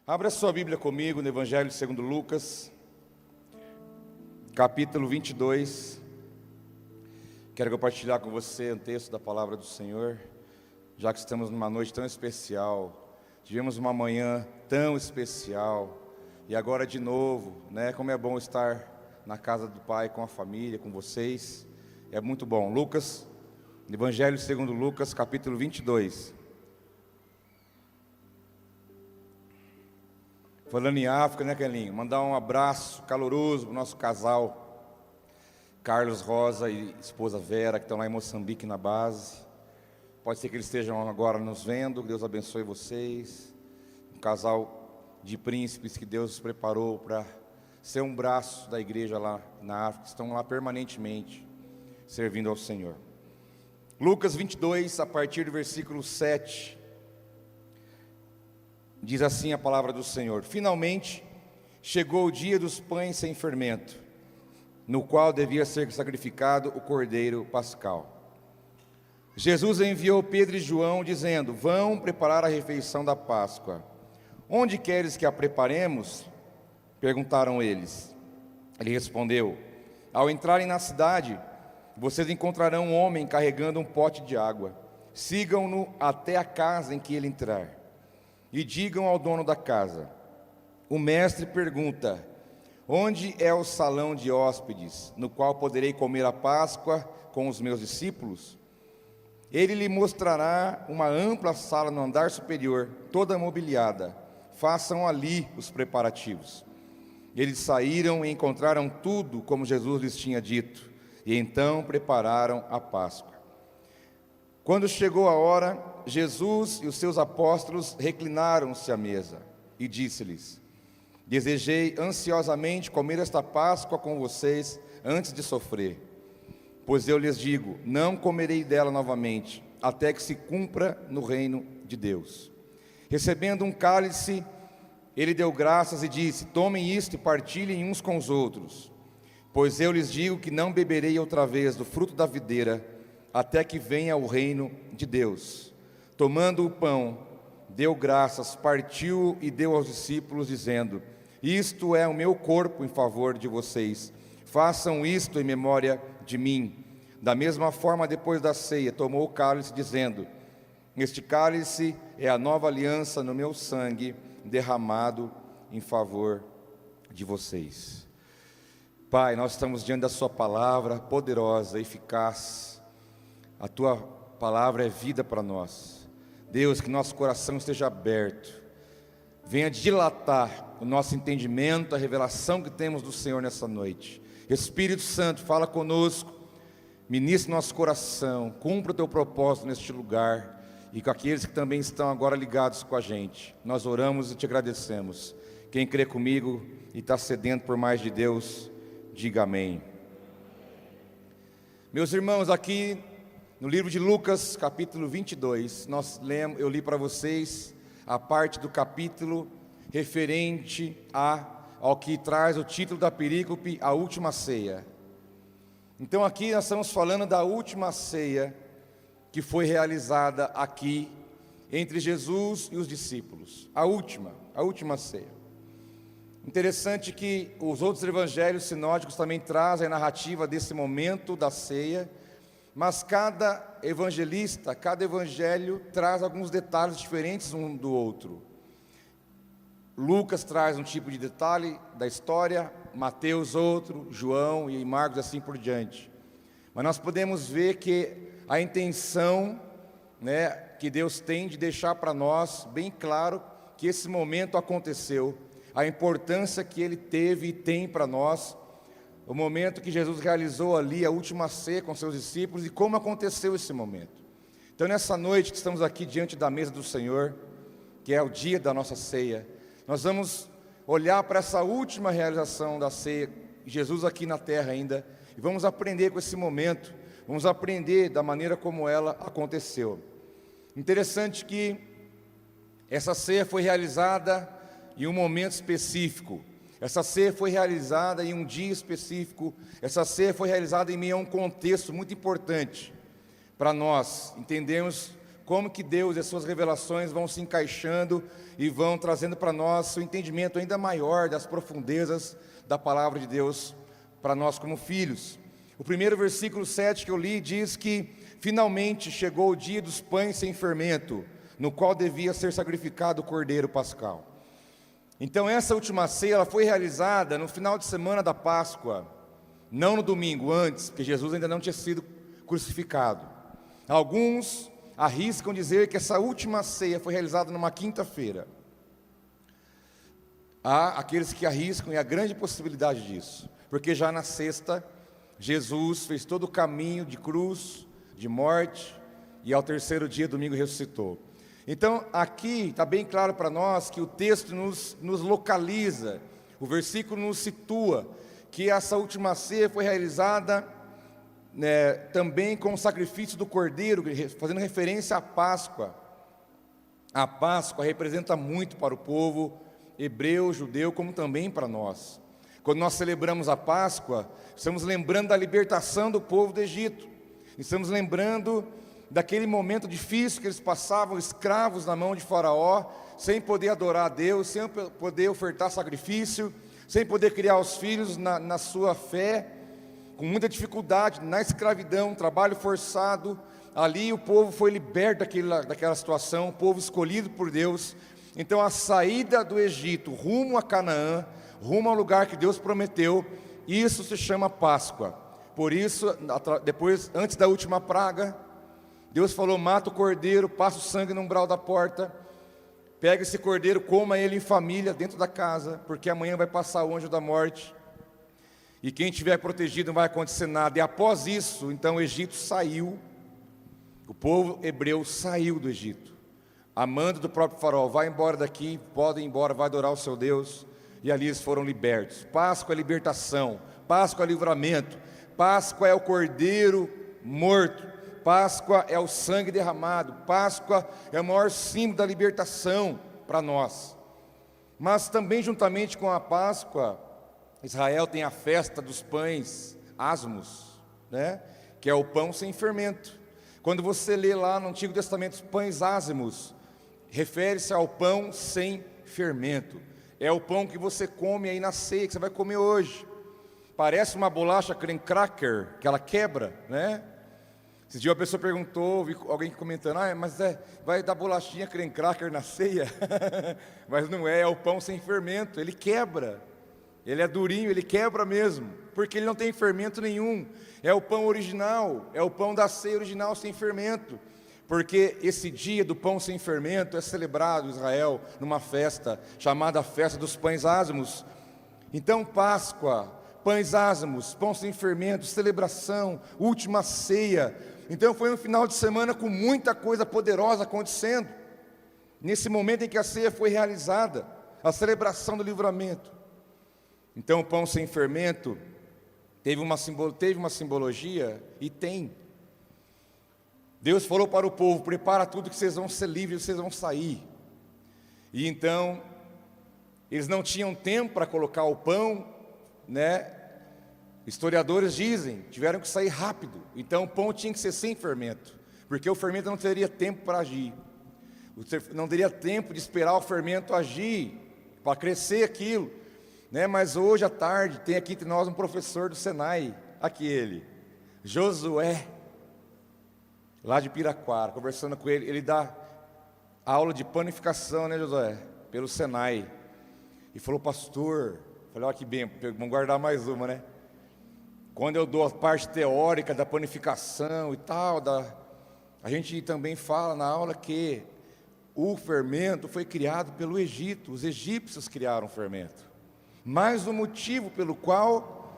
Abra sua Bíblia comigo no Evangelho segundo Lucas, capítulo 22. Quero compartilhar com você um texto da palavra do Senhor, já que estamos numa noite tão especial, tivemos uma manhã tão especial, e agora de novo, como é bom estar na casa do Pai, com a família, com vocês, é muito bom. Lucas, Evangelho segundo Lucas, capítulo 22. Falando em África, Kelinho? Mandar um abraço caloroso para o nosso casal, Carlos Rosa e esposa Vera, que estão lá em Moçambique na base. Pode ser que eles estejam agora nos vendo, que Deus abençoe vocês. Um casal de príncipes que Deus preparou para ser um braço da igreja lá na África, estão lá permanentemente, servindo ao Senhor. Lucas 22, a partir do versículo 7, diz assim a palavra do Senhor: Finalmente chegou o dia dos pães sem fermento, no qual devia ser sacrificado o cordeiro pascal. Jesus enviou Pedro e João, dizendo: Vão preparar a refeição da Páscoa. Onde queres que a preparemos? Perguntaram eles. Ele respondeu: Ao entrarem na cidade, vocês encontrarão um homem carregando um pote de água. Sigam-no até a casa em que ele entrar. E digam ao dono da casa: o mestre pergunta: onde é o salão de hóspedes, no qual poderei comer a Páscoa com os meus discípulos? Ele lhe mostrará uma ampla sala no andar superior, toda mobiliada. Façam ali os preparativos. Eles saíram e encontraram tudo como Jesus lhes tinha dito, e então prepararam a Páscoa. Quando chegou a hora, Jesus e os seus apóstolos reclinaram-se à mesa e disse-lhes: Desejei ansiosamente comer esta Páscoa com vocês antes de sofrer. Pois eu lhes digo, não comerei dela novamente, até que se cumpra no reino de Deus. Recebendo um cálice, ele deu graças e disse: Tomem isto e partilhem uns com os outros. Pois eu lhes digo que não beberei outra vez do fruto da videira, até que venha o reino de Deus. Tomando o pão, deu graças, partiu e deu aos discípulos, dizendo: Isto é o meu corpo em favor de vocês. Façam isto em memória de mim. Da mesma forma, depois da ceia, tomou o cálice, dizendo: Este cálice é a nova aliança no meu sangue, derramado em favor de vocês. Pai, nós estamos diante da sua palavra poderosa, eficaz. A tua palavra é vida para nós. Deus, que nosso coração esteja aberto, venha dilatar o nosso entendimento, a revelação que temos do Senhor nessa noite. Espírito Santo, fala conosco, ministra nosso coração, cumpra o teu propósito neste lugar, e com aqueles que também estão agora ligados com a gente. Nós oramos e te agradecemos. Quem crê comigo e está sedento por mais de Deus, diga amém. Meus irmãos, aqui no livro de Lucas, capítulo 22, eu li para vocês a parte do capítulo referente ao que traz o título da perícope, a última ceia. Então aqui nós estamos falando da última ceia que foi realizada aqui entre Jesus e os discípulos. A última ceia. Interessante que os outros evangelhos sinóticos também trazem a narrativa desse momento da ceia, mas cada evangelista, cada evangelho traz alguns detalhes diferentes um do outro. Lucas traz um tipo de detalhe da história, Mateus outro, João e Marcos assim por diante. Mas nós podemos ver que a intenção, que Deus tem de deixar para nós bem claro que esse momento aconteceu, a importância que ele teve e tem para nós, o momento que Jesus realizou ali a última ceia com seus discípulos e como aconteceu esse momento. Então nessa noite que estamos aqui diante da mesa do Senhor, que é o dia da nossa ceia, nós vamos olhar para essa última realização da ceia, Jesus aqui na terra ainda, e vamos aprender com esse momento, vamos aprender da maneira como ela aconteceu. Interessante que essa ceia foi realizada em um momento específico. Essa ceia foi realizada em um dia específico. Essa ceia foi realizada em meio a um contexto muito importante para nós entendermos como que Deus e as suas revelações vão se encaixando e vão trazendo para nós o entendimento ainda maior das profundezas da palavra de Deus para nós como filhos. O primeiro versículo 7 que eu li diz que finalmente chegou o dia dos pães sem fermento, no qual devia ser sacrificado o cordeiro pascal. Então essa última ceia ela foi realizada no final de semana da Páscoa, não no domingo antes, porque Jesus ainda não tinha sido crucificado. Alguns arriscam dizer que essa última ceia foi realizada numa quinta-feira. Há aqueles que arriscam, e há grande possibilidade disso, porque já na sexta, Jesus fez todo o caminho de cruz, de morte, e ao terceiro dia, domingo, ressuscitou. Então, aqui está bem claro para nós que o texto nos localiza, o versículo nos situa, que essa última ceia foi realizada também com o sacrifício do cordeiro, fazendo referência à Páscoa. A Páscoa representa muito para o povo hebreu, judeu, como também para nós. Quando nós celebramos a Páscoa, estamos lembrando da libertação do povo do Egito, estamos lembrando daquele momento difícil que eles passavam escravos na mão de Faraó, sem poder adorar a Deus, sem poder ofertar sacrifício, sem poder criar os filhos na sua fé, com muita dificuldade, na escravidão, trabalho forçado. Ali o povo foi liberto daquela situação, o povo escolhido por Deus. Então a saída do Egito rumo a Canaã, rumo ao lugar que Deus prometeu, isso se chama Páscoa. Por isso, depois, antes da última praga, Deus falou: mata o cordeiro, passa o sangue no umbral da porta, pega esse cordeiro, coma ele em família dentro da casa, porque amanhã vai passar o anjo da morte, e quem estiver protegido não vai acontecer nada. E após isso, então o Egito saiu, o povo hebreu saiu do Egito, a mando do próprio Faraó: vai embora daqui, podem ir embora, vai adorar o seu Deus. E ali eles foram libertos. Páscoa é libertação, Páscoa é livramento, Páscoa é o cordeiro morto, Páscoa é o sangue derramado, Páscoa é o maior símbolo da libertação para nós. Mas também juntamente com a Páscoa, Israel tem a festa dos pães asmos, que é o pão sem fermento. Quando você lê lá no Antigo Testamento os pães ázimos, refere-se ao pão sem fermento. É o pão que você come aí na ceia, que você vai comer hoje. Parece uma bolacha creme cracker, que ela quebra, Esse dia uma pessoa perguntou, vi alguém comentando: mas vai dar bolachinha creme cracker na ceia? Mas não é o pão sem fermento, ele quebra. Ele é durinho, ele quebra mesmo, porque ele não tem fermento nenhum. É o pão original, é o pão da ceia original sem fermento. Porque esse dia do pão sem fermento é celebrado em Israel numa festa chamada Festa dos Pães Ázimos. Então Páscoa, pães ázimos, pão sem fermento, celebração, última ceia. Então foi um final de semana com muita coisa poderosa acontecendo. Nesse momento em que a ceia foi realizada, a celebração do livramento. Então o pão sem fermento teve uma simbologia, e tem. Deus falou para o povo: prepara tudo que vocês vão ser livres, vocês vão sair. E então, eles não tinham tempo para colocar o pão, Historiadores dizem, tiveram que sair rápido. Então o pão tinha que ser sem fermento, porque o fermento não teria tempo para agir. Não teria tempo de esperar o fermento agir, para crescer aquilo. Mas hoje à tarde tem aqui entre nós um professor do Senai, aqui ele, Josué, lá de Piraquara. Conversando com ele, ele dá aula de panificação, Josué? Pelo Senai. E falou: pastor, falei: olha que bem, vamos guardar mais uma, Quando eu dou a parte teórica da panificação e tal, a gente também fala na aula que o fermento foi criado pelo Egito. Os egípcios criaram o fermento. Mas o motivo pelo qual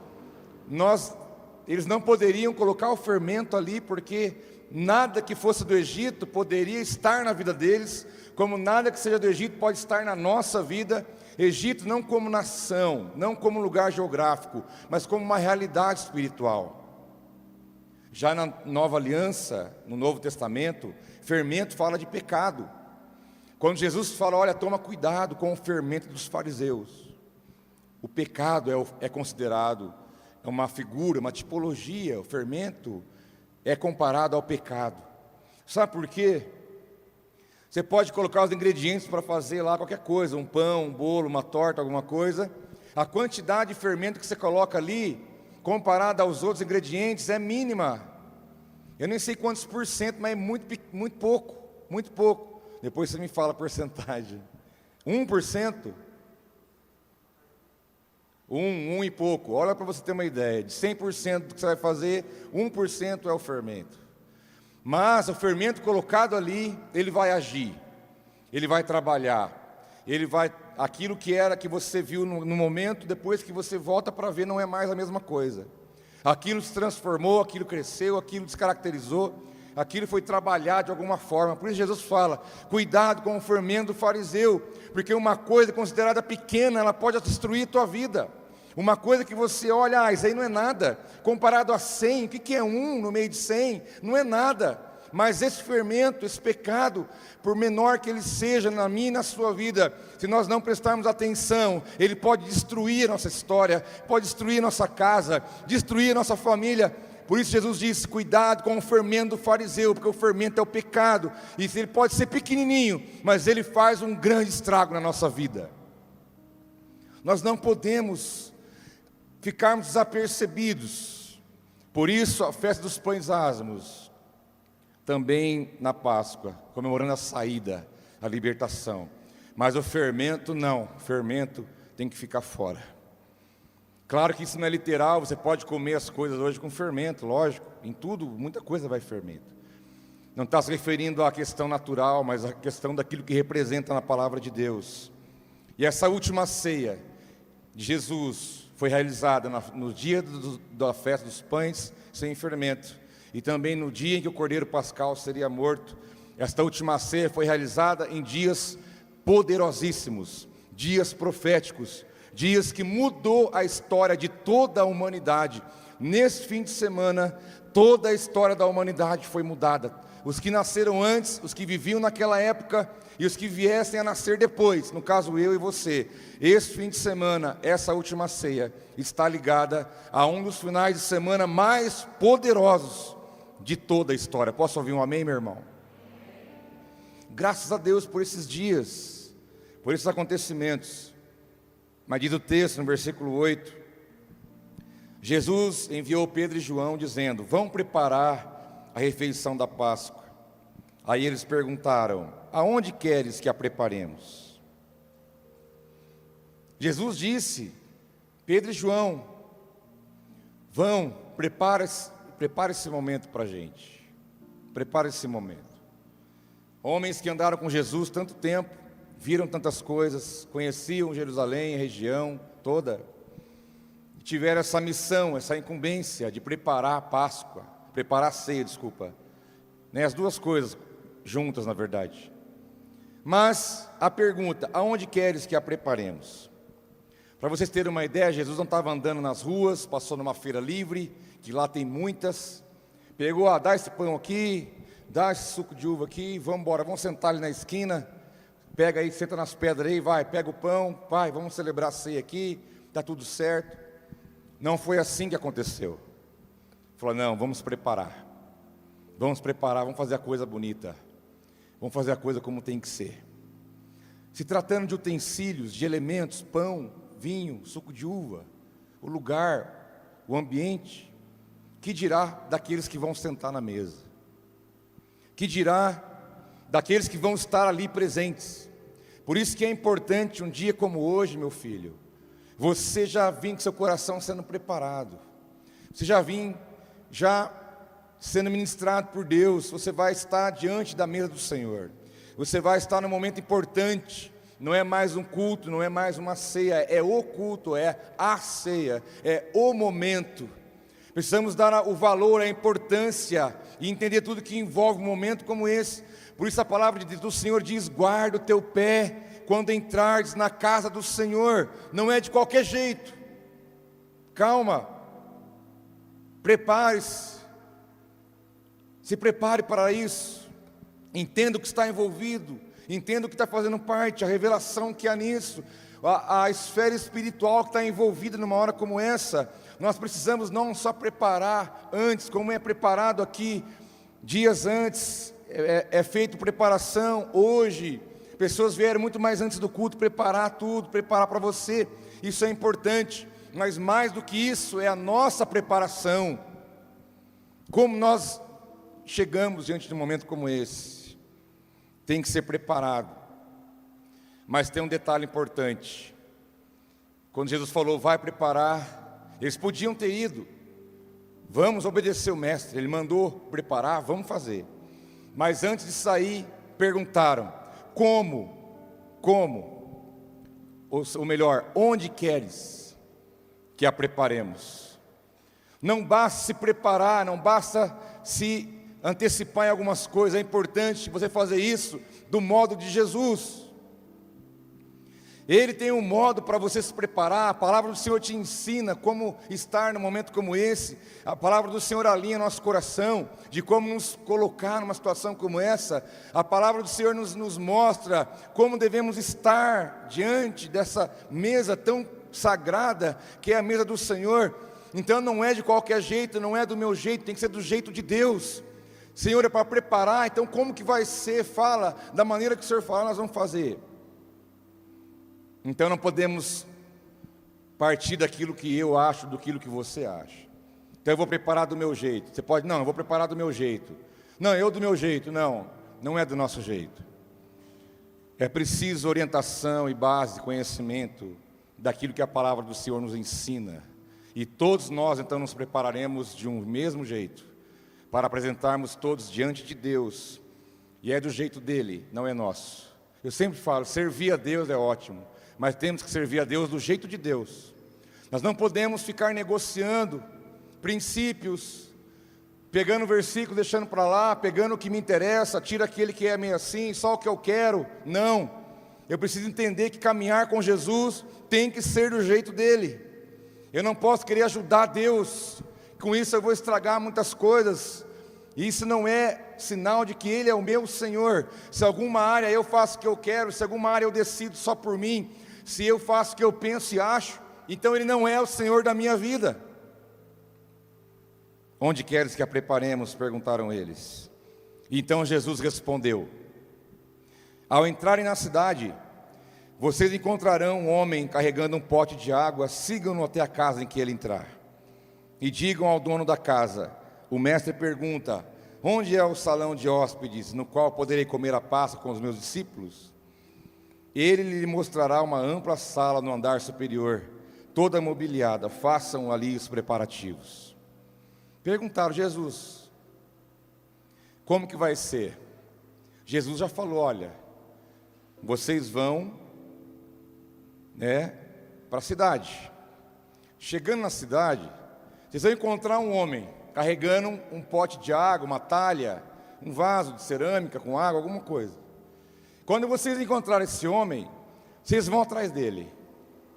eles não poderiam colocar o fermento ali, porque nada que fosse do Egito poderia estar na vida deles, como nada que seja do Egito pode estar na nossa vida. Egito não como nação, não como lugar geográfico, mas como uma realidade espiritual. Já na Nova Aliança, no Novo Testamento, fermento fala de pecado. Quando Jesus fala: olha, toma cuidado com o fermento dos fariseus. O pecado é considerado uma figura, uma tipologia. O fermento é comparado ao pecado. Sabe por quê? Você pode colocar os ingredientes para fazer lá qualquer coisa, um pão, um bolo, uma torta, alguma coisa. A quantidade de fermento que você coloca ali, comparada aos outros ingredientes, é mínima. Eu nem sei quantos por cento, mas é muito pouco, muito pouco. Depois você me fala a porcentagem. 1%? Um e pouco. Olha para você ter uma ideia. De 100% do que você vai fazer, 1% é o fermento. Mas o fermento colocado ali, ele vai agir, ele vai trabalhar, aquilo que era que você viu no momento, depois que você volta para ver, não é mais a mesma coisa. Aquilo se transformou, aquilo cresceu, aquilo descaracterizou, aquilo foi trabalhado de alguma forma. Por isso Jesus fala, cuidado com o fermento do fariseu, porque uma coisa considerada pequena, ela pode destruir a tua vida. Uma coisa que você olha, isso aí não é nada, comparado a 100, o que é 1 no meio de 100? Não é nada, mas esse fermento, esse pecado, por menor que ele seja na minha e na sua vida, se nós não prestarmos atenção, ele pode destruir a nossa história, pode destruir a nossa casa, destruir a nossa família. Por isso Jesus disse, cuidado com o fermento do fariseu, porque o fermento é o pecado, e ele pode ser pequenininho, mas ele faz um grande estrago na nossa vida. Nós não podemos ficarmos desapercebidos. Por isso a festa dos pães asmos, também na Páscoa, comemorando a saída, a libertação. Mas o fermento não, o fermento tem que ficar fora. Claro que isso não é literal, você pode comer as coisas hoje com fermento, lógico, em tudo, muita coisa vai fermento. Não está se referindo à questão natural, mas à questão daquilo que representa na palavra de Deus. E essa última ceia de Jesus foi realizada no dia da festa dos pães sem fermento, e também no dia em que o Cordeiro Pascal seria morto. Esta última ceia foi realizada em dias poderosíssimos, dias proféticos, dias que mudou a história de toda a humanidade. Nesse fim de semana, toda a história da humanidade foi mudada. Os que nasceram antes, os que viviam naquela época e os que viessem a nascer depois, no caso eu e você. Esse fim de semana, essa última ceia, está ligada a um dos finais de semana mais poderosos de toda a história. Posso ouvir um amém, meu irmão? Graças a Deus por esses dias, por esses acontecimentos. Mas diz o texto no versículo 8, Jesus enviou Pedro e João dizendo, vão preparar a refeição da Páscoa. Aí eles perguntaram, aonde queres que a preparemos? Jesus disse, Pedro e João, vão, prepara esse momento para a gente, prepara esse momento. Homens que andaram com Jesus tanto tempo, viram tantas coisas, conheciam Jerusalém, a região toda, tiveram essa missão, essa incumbência de preparar a Páscoa, preparar a ceia, desculpa, as duas coisas juntas na verdade. Mas a pergunta, aonde queres que a preparemos? Para vocês terem uma ideia, Jesus não estava andando nas ruas, passou numa feira livre, que lá tem muitas, pegou, dá esse pão aqui, dá esse suco de uva aqui, vamos embora, vamos sentar ali na esquina, pega aí, senta nas pedras aí, vai, pega o pão, vai, vamos celebrar a ceia aqui, está tudo certo. Não foi assim que aconteceu. Falou, não, vamos preparar, vamos fazer a coisa bonita, vamos fazer a coisa como tem que ser. Se tratando de utensílios, de elementos, pão, vinho, suco de uva, o lugar, o ambiente, que dirá daqueles que vão sentar na mesa? Que dirá daqueles que vão estar ali presentes? Por isso que é importante um dia como hoje, meu filho, você já vir com seu coração sendo preparado, você já sendo ministrado por Deus, você vai estar diante da mesa do Senhor, você vai estar num momento importante, não é mais um culto, não é mais uma ceia, é o culto, é a ceia, é o momento. Precisamos dar o valor, a importância e entender tudo que envolve um momento como esse. Por isso a palavra do Senhor diz, guarda o teu pé quando entrares na casa do Senhor. Não é de qualquer jeito. Calma, prepare-se, se prepare para isso, entenda o que está envolvido, entenda o que está fazendo parte, a revelação que há nisso, a esfera espiritual que está envolvida numa hora como essa. Nós precisamos não só preparar antes, como é preparado aqui, dias antes, é feito preparação. Hoje, pessoas vieram muito mais antes do culto preparar tudo, preparar para você. Isso é importante, mas mais do que isso é a nossa preparação. Como nós chegamos diante de um momento como esse, tem que ser preparado. Mas tem um detalhe importante. Quando Jesus falou, vai preparar, eles podiam ter ido. Vamos obedecer o mestre, ele mandou preparar, vamos fazer. Mas antes de sair, perguntaram, como? Ou melhor, onde queres que a preparemos? Não basta se preparar, não basta se antecipar em algumas coisas, é importante você fazer isso do modo de Jesus. Ele tem um modo para você se preparar. A palavra do Senhor te ensina como estar num momento como esse. A palavra do Senhor alinha nosso coração, de como nos colocar numa situação como essa. A palavra do Senhor nos mostra como devemos estar diante dessa mesa tão sagrada, que é a mesa do Senhor. Então não é de qualquer jeito, não é do meu jeito, tem que ser do jeito de Deus. Senhor, é para preparar, então como que vai ser? Fala, da maneira que o Senhor fala, nós vamos fazer. Então não podemos partir daquilo que eu acho, daquilo que você acha. Então eu vou preparar do meu jeito. Você pode, não, eu vou preparar do meu jeito. Não, eu do meu jeito, não é do nosso jeito. É preciso orientação e base, conhecimento daquilo que a palavra do Senhor nos ensina. E todos nós então nos prepararemos de um mesmo jeito, para apresentarmos todos diante de Deus. E é do jeito dele, não é nosso. Eu sempre falo, servir a Deus é ótimo, mas temos que servir a Deus do jeito de Deus. Nós não podemos ficar negociando princípios, pegando versículo, deixando para lá, pegando o que me interessa, tira aquele que é meio assim, só o que eu quero. Não, eu preciso entender que caminhar com Jesus tem que ser do jeito dele. Eu não posso querer ajudar Deus, com isso eu vou estragar muitas coisas. Isso não é sinal de que Ele é o meu Senhor. Se alguma área eu faço o que eu quero, se alguma área eu decido só por mim, se eu faço o que eu penso e acho, então Ele não é o Senhor da minha vida. Onde queres que a preparemos? Perguntaram eles. Então Jesus respondeu, ao entrarem na cidade, vocês encontrarão um homem carregando um pote de água, sigam-no até a casa em que ele entrar. E digam ao dono da casa, o mestre pergunta, onde é o salão de hóspedes, no qual poderei comer a Páscoa com os meus discípulos? Ele lhe mostrará uma ampla sala no andar superior, toda mobiliada, façam ali os preparativos. Perguntaram, Jesus, como que vai ser? Jesus já falou, olha, vocês vão, para a cidade. Chegando na cidade, vocês vão encontrar um homem carregando um pote de água, uma talha, um vaso de cerâmica com água, alguma coisa. Quando vocês encontrarem esse homem, vocês vão atrás dele.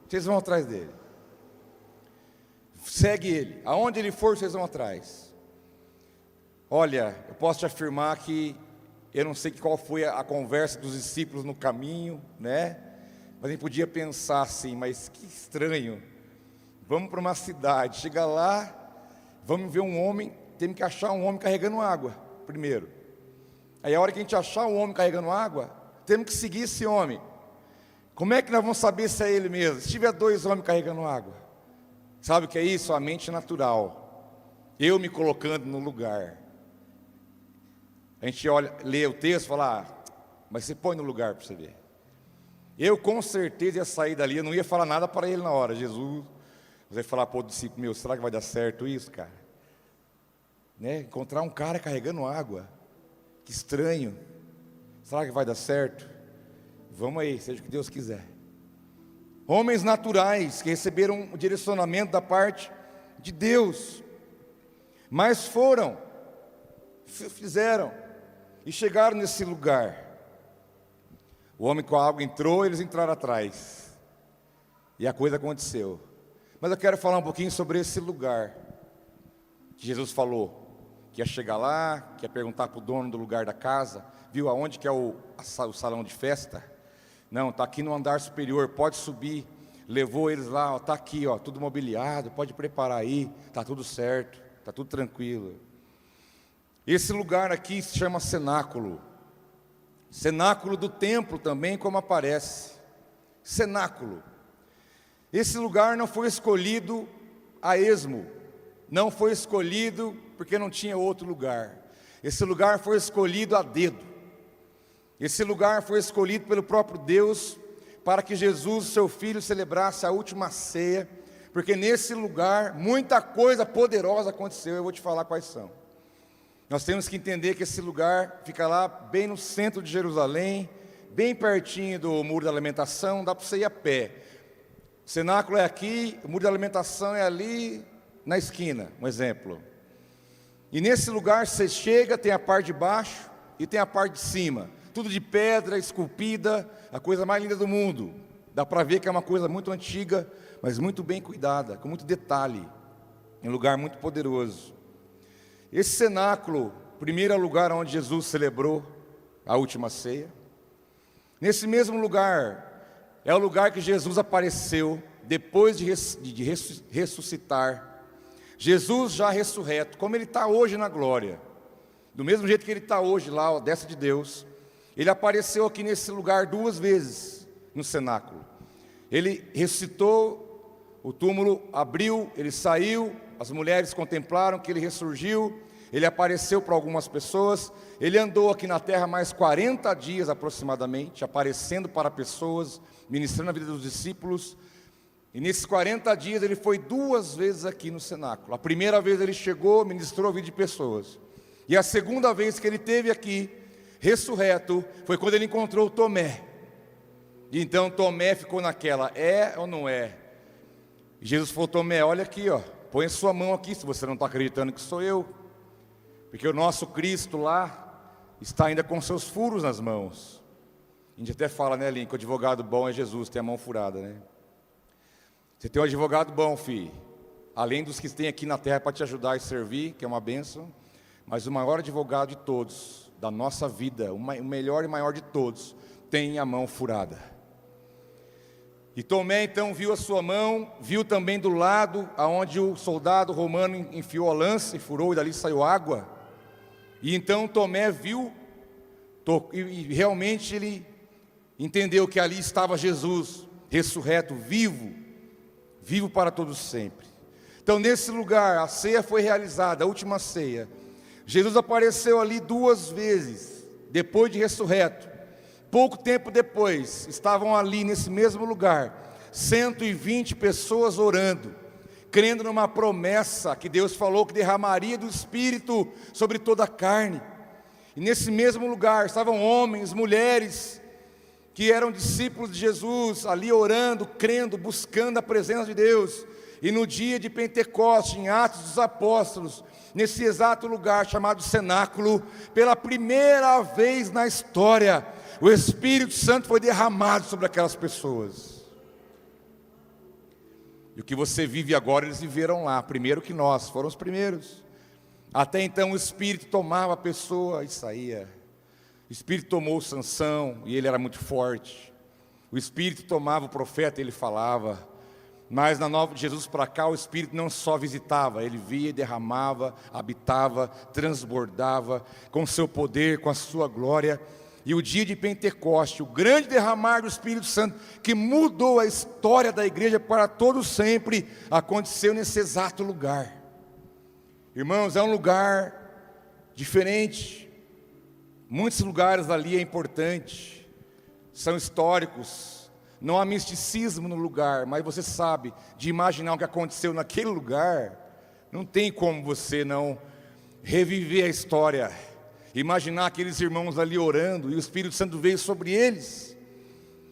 Vocês vão atrás dele. Segue ele. Aonde ele for, vocês vão atrás. Olha, eu posso te afirmar que eu não sei qual foi a conversa dos discípulos no caminho, Mas a gente podia pensar assim, mas que estranho. Vamos para uma cidade, chega lá, vamos ver um homem, temos que achar um homem carregando água, primeiro. Aí a hora que a gente achar um homem carregando água, temos que seguir esse homem. Como é que nós vamos saber se é ele mesmo? Se tiver dois homens carregando água. Sabe o que é isso? A mente natural. Eu me colocando no lugar. A gente olha, lê o texto e fala, mas você põe no lugar para você ver. Eu com certeza ia sair dali, eu não ia falar nada para ele na hora. Jesus, você ia falar para o discípulo meu, será que vai dar certo isso, cara? Encontrar um cara carregando água, que estranho. Será que vai dar certo? Vamos aí, seja o que Deus quiser. Homens naturais que receberam o direcionamento da parte de Deus, mas foram, fizeram e chegaram nesse lugar. O homem com a água entrou, eles entraram atrás, e a coisa aconteceu. Mas eu quero falar um pouquinho sobre esse lugar que Jesus falou, que ia chegar lá, que ia perguntar para o dono do lugar da casa, viu aonde que é o salão de festa? Não, está aqui no andar superior, pode subir. Levou eles lá, está aqui, tudo mobiliado, pode preparar aí, está tudo certo, está tudo tranquilo. Esse lugar aqui se chama cenáculo. Cenáculo do templo também, como aparece. Cenáculo. Esse lugar não foi escolhido a esmo. Não foi escolhido porque não tinha outro lugar. Esse lugar foi escolhido a dedo. Esse lugar foi escolhido pelo próprio Deus para que Jesus, seu Filho, celebrasse a última ceia, porque nesse lugar muita coisa poderosa aconteceu. Eu vou te falar quais são. Nós temos que entender que esse lugar fica lá bem no centro de Jerusalém, bem pertinho do Muro da Lamentação, dá para você ir a pé. O cenáculo é aqui, o Muro da Lamentação é ali na esquina, um exemplo. E nesse lugar você chega, tem a parte de baixo e tem a parte de cima. Tudo de pedra, esculpida, a coisa mais linda do mundo. Dá para ver que é uma coisa muito antiga, mas muito bem cuidada, com muito detalhe. Um lugar muito poderoso. Esse cenáculo, primeiro é o lugar onde Jesus celebrou a última ceia. Nesse mesmo lugar, é o lugar que Jesus apareceu depois de ressuscitar. Jesus já ressurreto, como Ele está hoje na glória. Do mesmo jeito que Ele está hoje lá, à destra de Deus. Ele apareceu aqui nesse lugar 2 vezes, no cenáculo. Ele ressuscitou, o túmulo abriu, Ele saiu, as mulheres contemplaram que Ele ressurgiu, Ele apareceu para algumas pessoas, Ele andou aqui na terra mais 40 dias aproximadamente, aparecendo para pessoas, ministrando a vida dos discípulos, e nesses 40 dias Ele foi 2 vezes aqui no cenáculo. A primeira vez Ele chegou, ministrou a vida de pessoas, e a segunda vez que Ele esteve aqui, ressurreto, foi quando Ele encontrou Tomé. E então Tomé ficou naquela, é ou não é? E Jesus falou, Tomé, olha aqui, ó, põe a sua mão aqui, se você não está acreditando que sou eu. Porque o nosso Cristo lá está ainda com seus furos nas mãos. A gente até fala, né, Lin, que o advogado bom é Jesus, tem a mão furada, né? Você tem um advogado bom, filho. Além dos que tem aqui na terra para te ajudar e servir, que é uma bênção. Mas o maior advogado de todos, da nossa vida, o melhor e maior de todos, tem a mão furada. E Tomé então viu a sua mão, viu também do lado aonde o soldado romano enfiou a lança e furou, e dali saiu água. E então Tomé viu, e realmente ele entendeu que ali estava Jesus, ressurreto, vivo para todos sempre. Então nesse lugar a ceia foi realizada, a última ceia. Jesus apareceu ali 2 vezes, depois de ressurreto. Pouco tempo depois, estavam ali nesse mesmo lugar, 120 pessoas orando, crendo numa promessa que Deus falou que derramaria do Espírito sobre toda a carne. E nesse mesmo lugar estavam homens, mulheres, que eram discípulos de Jesus, ali orando, crendo, buscando a presença de Deus. E no dia de Pentecostes, em Atos dos Apóstolos, nesse exato lugar chamado cenáculo, pela primeira vez na história, o Espírito Santo foi derramado sobre aquelas pessoas. E o que você vive agora, eles viveram lá, primeiro que nós, foram os primeiros. Até então o Espírito tomava a pessoa e saía. O Espírito tomou Sansão, e ele era muito forte. O Espírito tomava o profeta e ele falava. Mas na nova de Jesus para cá, o Espírito não só visitava, ele via, derramava, habitava, transbordava com seu poder, com a sua glória. E o dia de Pentecoste, o grande derramar do Espírito Santo, que mudou a história da igreja para todo sempre, aconteceu nesse exato lugar. Irmãos, é um lugar diferente. Muitos lugares ali é importante, são históricos. Não há misticismo no lugar, mas você sabe, de imaginar o que aconteceu naquele lugar, não tem como você não reviver a história. Imaginar aqueles irmãos ali orando, e o Espírito Santo veio sobre eles.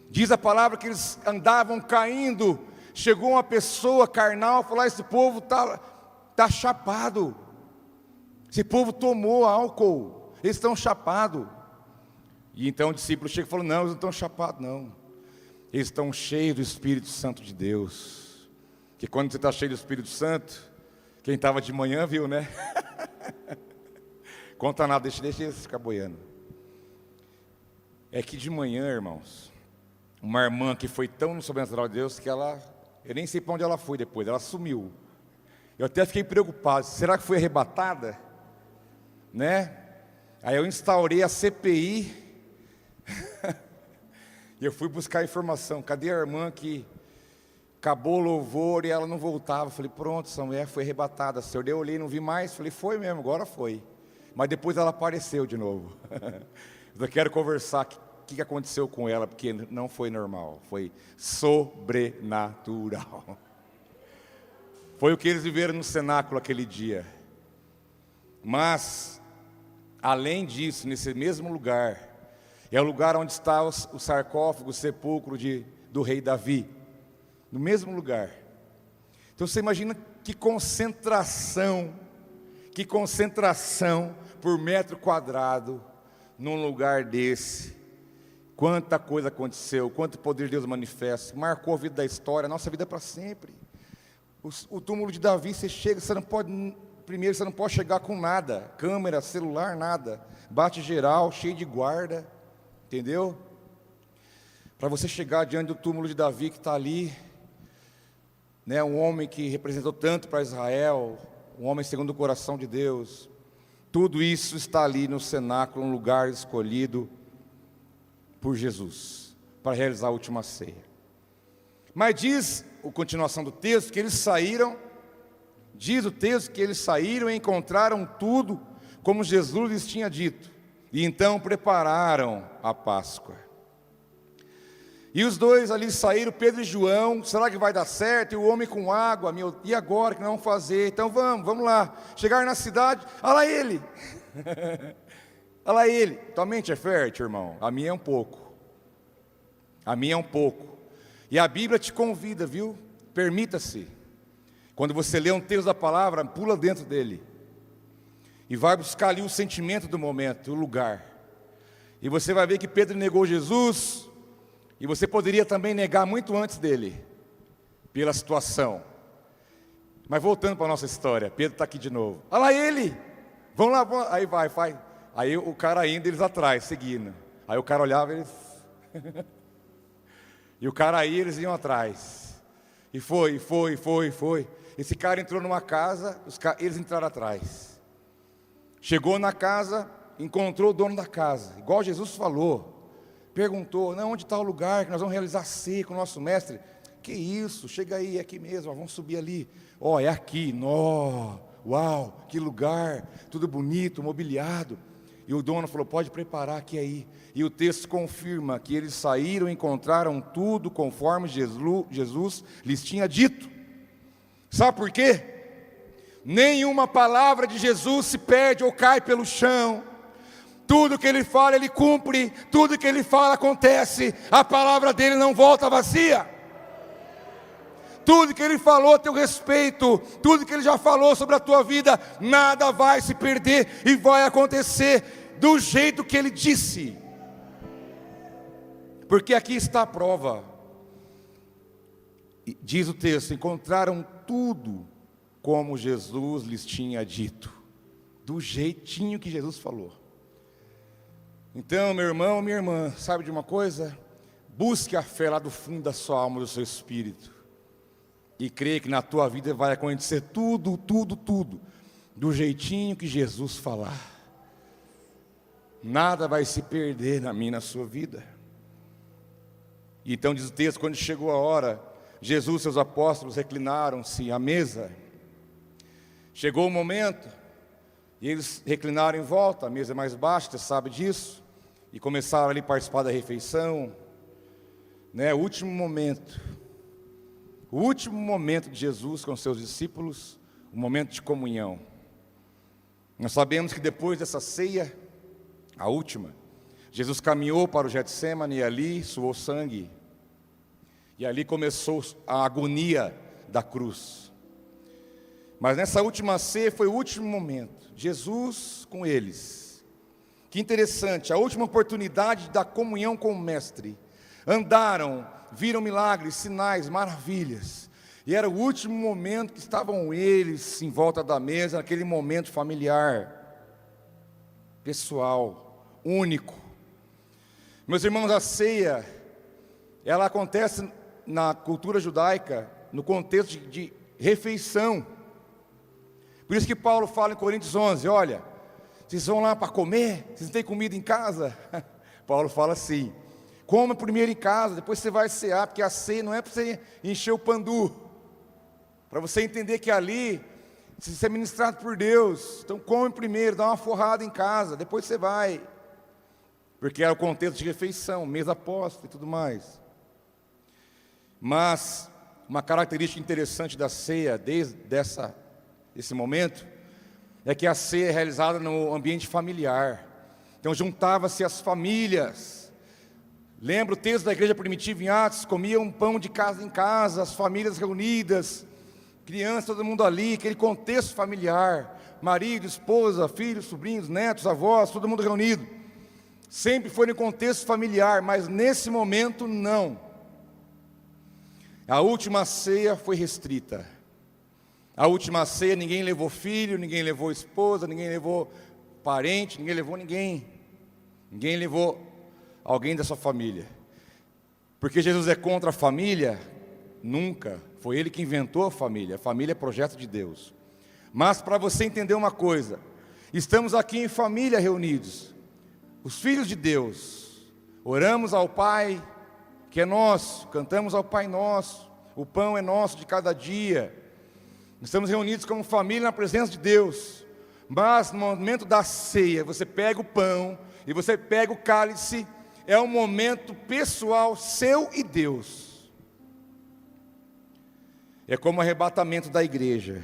Diz a palavra que eles andavam caindo. Chegou uma pessoa carnal, falou, esse povo tá chapado. Esse povo tomou álcool, eles estão chapados. E então o discípulo chega e falou, não, eles não estão chapados não. Eles estão cheios do Espírito Santo de Deus. Que quando você está cheio do Espírito Santo, quem estava de manhã viu, né? Conta nada, deixa eles ficar boiando. É que de manhã, irmãos, uma irmã que foi tão no sobrenatural de Deus que ela, eu nem sei para onde ela foi depois, ela sumiu. Eu até fiquei preocupado, será que foi arrebatada? né? Aí eu instaurei a CPI, e eu fui buscar informação. Cadê a irmã que acabou o louvor e ela não voltava? Falei, pronto, essa mulher foi arrebatada, Senhor. Eu olhei, não vi mais, falei, foi mesmo, agora foi. Mas depois ela apareceu de novo. Eu quero conversar o que aconteceu com ela, porque não foi normal, foi sobrenatural. Foi o que eles viveram no cenáculo aquele dia. Mas, além disso, nesse mesmo lugar, é o lugar onde está o sarcófago, o sepulcro do rei Davi. No mesmo lugar. Então você imagina que concentração por metro quadrado num lugar desse. Quanta coisa aconteceu, quanto poder de Deus manifesta, marcou a vida da história, a nossa vida é para sempre. O túmulo de Davi, você chega, você não pode chegar com nada, câmera, celular, nada, bate geral, cheio de guarda, entendeu? Para você chegar diante do túmulo de Davi que está ali, né, um homem que representou tanto para Israel, um homem segundo o coração de Deus, tudo isso está ali no cenáculo, um lugar escolhido por Jesus, para realizar a última ceia. Mas diz a continuação do texto, que eles saíram, diz o texto que eles saíram e encontraram tudo como Jesus lhes tinha dito, e então prepararam a Páscoa. E os dois ali saíram, Pedro e João, será que vai dar certo? E o homem com água, e agora, o que nós vamos fazer? Então vamos lá. Chegaram na cidade, olha lá ele. Olha lá ele. Tua mente é fértil, irmão? A minha é um pouco. E a Bíblia te convida, viu? Permita-se. Quando você lê um texto da palavra, pula dentro dele. E vai buscar ali o sentimento do momento, o lugar. E você vai ver que Pedro negou Jesus. E você poderia também negar muito antes dele, pela situação. Mas voltando para a nossa história, Pedro está aqui de novo. Olha lá ele! Vamos lá, aí vai. Aí o cara indo, eles atrás, seguindo. Aí o cara olhava, eles... E o cara ia, eles iam atrás. E foi. Esse cara entrou numa casa, eles entraram atrás. Chegou na casa, encontrou o dono da casa, igual Jesus falou. Perguntou, não, onde está o lugar que nós vamos realizar ceia com o nosso mestre? Que isso, chega aí, é aqui mesmo, vamos subir ali. Ó, é aqui, uau, que lugar, tudo bonito, mobiliado. E o dono falou, pode preparar aqui aí. E o texto confirma que eles saíram e encontraram tudo conforme Jesus lhes tinha dito. Sabe por quê? Nenhuma palavra de Jesus se perde ou cai pelo chão. Tudo que ele fala, ele cumpre. Tudo que ele fala, acontece. A palavra dele não volta vazia. Tudo que ele falou a teu respeito, tudo que ele já falou sobre a tua vida, nada vai se perder e vai acontecer do jeito que ele disse. Porque aqui está a prova. Diz o texto, encontraram tudo como Jesus lhes tinha dito, do jeitinho que Jesus falou. Então, meu irmão, minha irmã, sabe de uma coisa? Busque a fé lá do fundo da sua alma, do seu espírito. E creia que na tua vida vai acontecer tudo, do jeitinho que Jesus falar. Nada vai se perder na minha e na sua vida. Então diz o texto, quando chegou a hora, Jesus e seus apóstolos reclinaram-se à mesa. Chegou o momento, e eles reclinaram em volta, a mesa é mais baixa, você sabe disso. E começaram ali a participar da refeição. O último momento de Jesus com seus discípulos, o momento de comunhão. Nós sabemos que depois dessa ceia, a última, Jesus caminhou para o Getsemane e ali suou sangue. E ali começou a agonia da cruz. Mas nessa última ceia foi o último momento, Jesus com eles. Que interessante, a última oportunidade da comunhão com o Mestre. Andaram, viram milagres, sinais, maravilhas. E era o último momento que estavam eles em volta da mesa, naquele momento familiar, pessoal, único. Meus irmãos, a ceia, ela acontece na cultura judaica, no contexto de refeição. Por isso que Paulo fala em Coríntios 11, olha, vocês vão lá para comer? Vocês não têm comida em casa? Paulo fala assim: coma primeiro em casa, depois você vai cear, porque a ceia não é para você encher o pandu, para você entender que ali você é ministrado por Deus. Então come primeiro, dá uma forrada em casa, depois você vai, porque era o contexto de refeição, mesa posta e tudo mais. Mas uma característica interessante da ceia, desde esse momento, é que a ceia é realizada no ambiente familiar. Então juntava-se as famílias. Lembra o texto da igreja primitiva em Atos? Comiam pão de casa em casa, as famílias reunidas, crianças, todo mundo ali, aquele contexto familiar, marido, esposa, filhos, sobrinhos, netos, avós, todo mundo reunido. Sempre foi no contexto familiar, mas nesse momento não. A última ceia foi restrita. A última ceia ninguém levou filho, ninguém levou esposa, ninguém levou parente, ninguém levou ninguém. Ninguém levou alguém da sua família. Porque Jesus é contra a família? Nunca. Foi Ele que inventou a família. A família é projeto de Deus. Mas para você entender uma coisa, estamos aqui em família reunidos, os filhos de Deus, oramos ao Pai que é nosso, cantamos ao Pai nosso, o pão é nosso de cada dia. Estamos reunidos como família na presença de Deus. Mas no momento da ceia, você pega o pão e você pega o cálice, é um momento pessoal seu e Deus. É como o arrebatamento da igreja.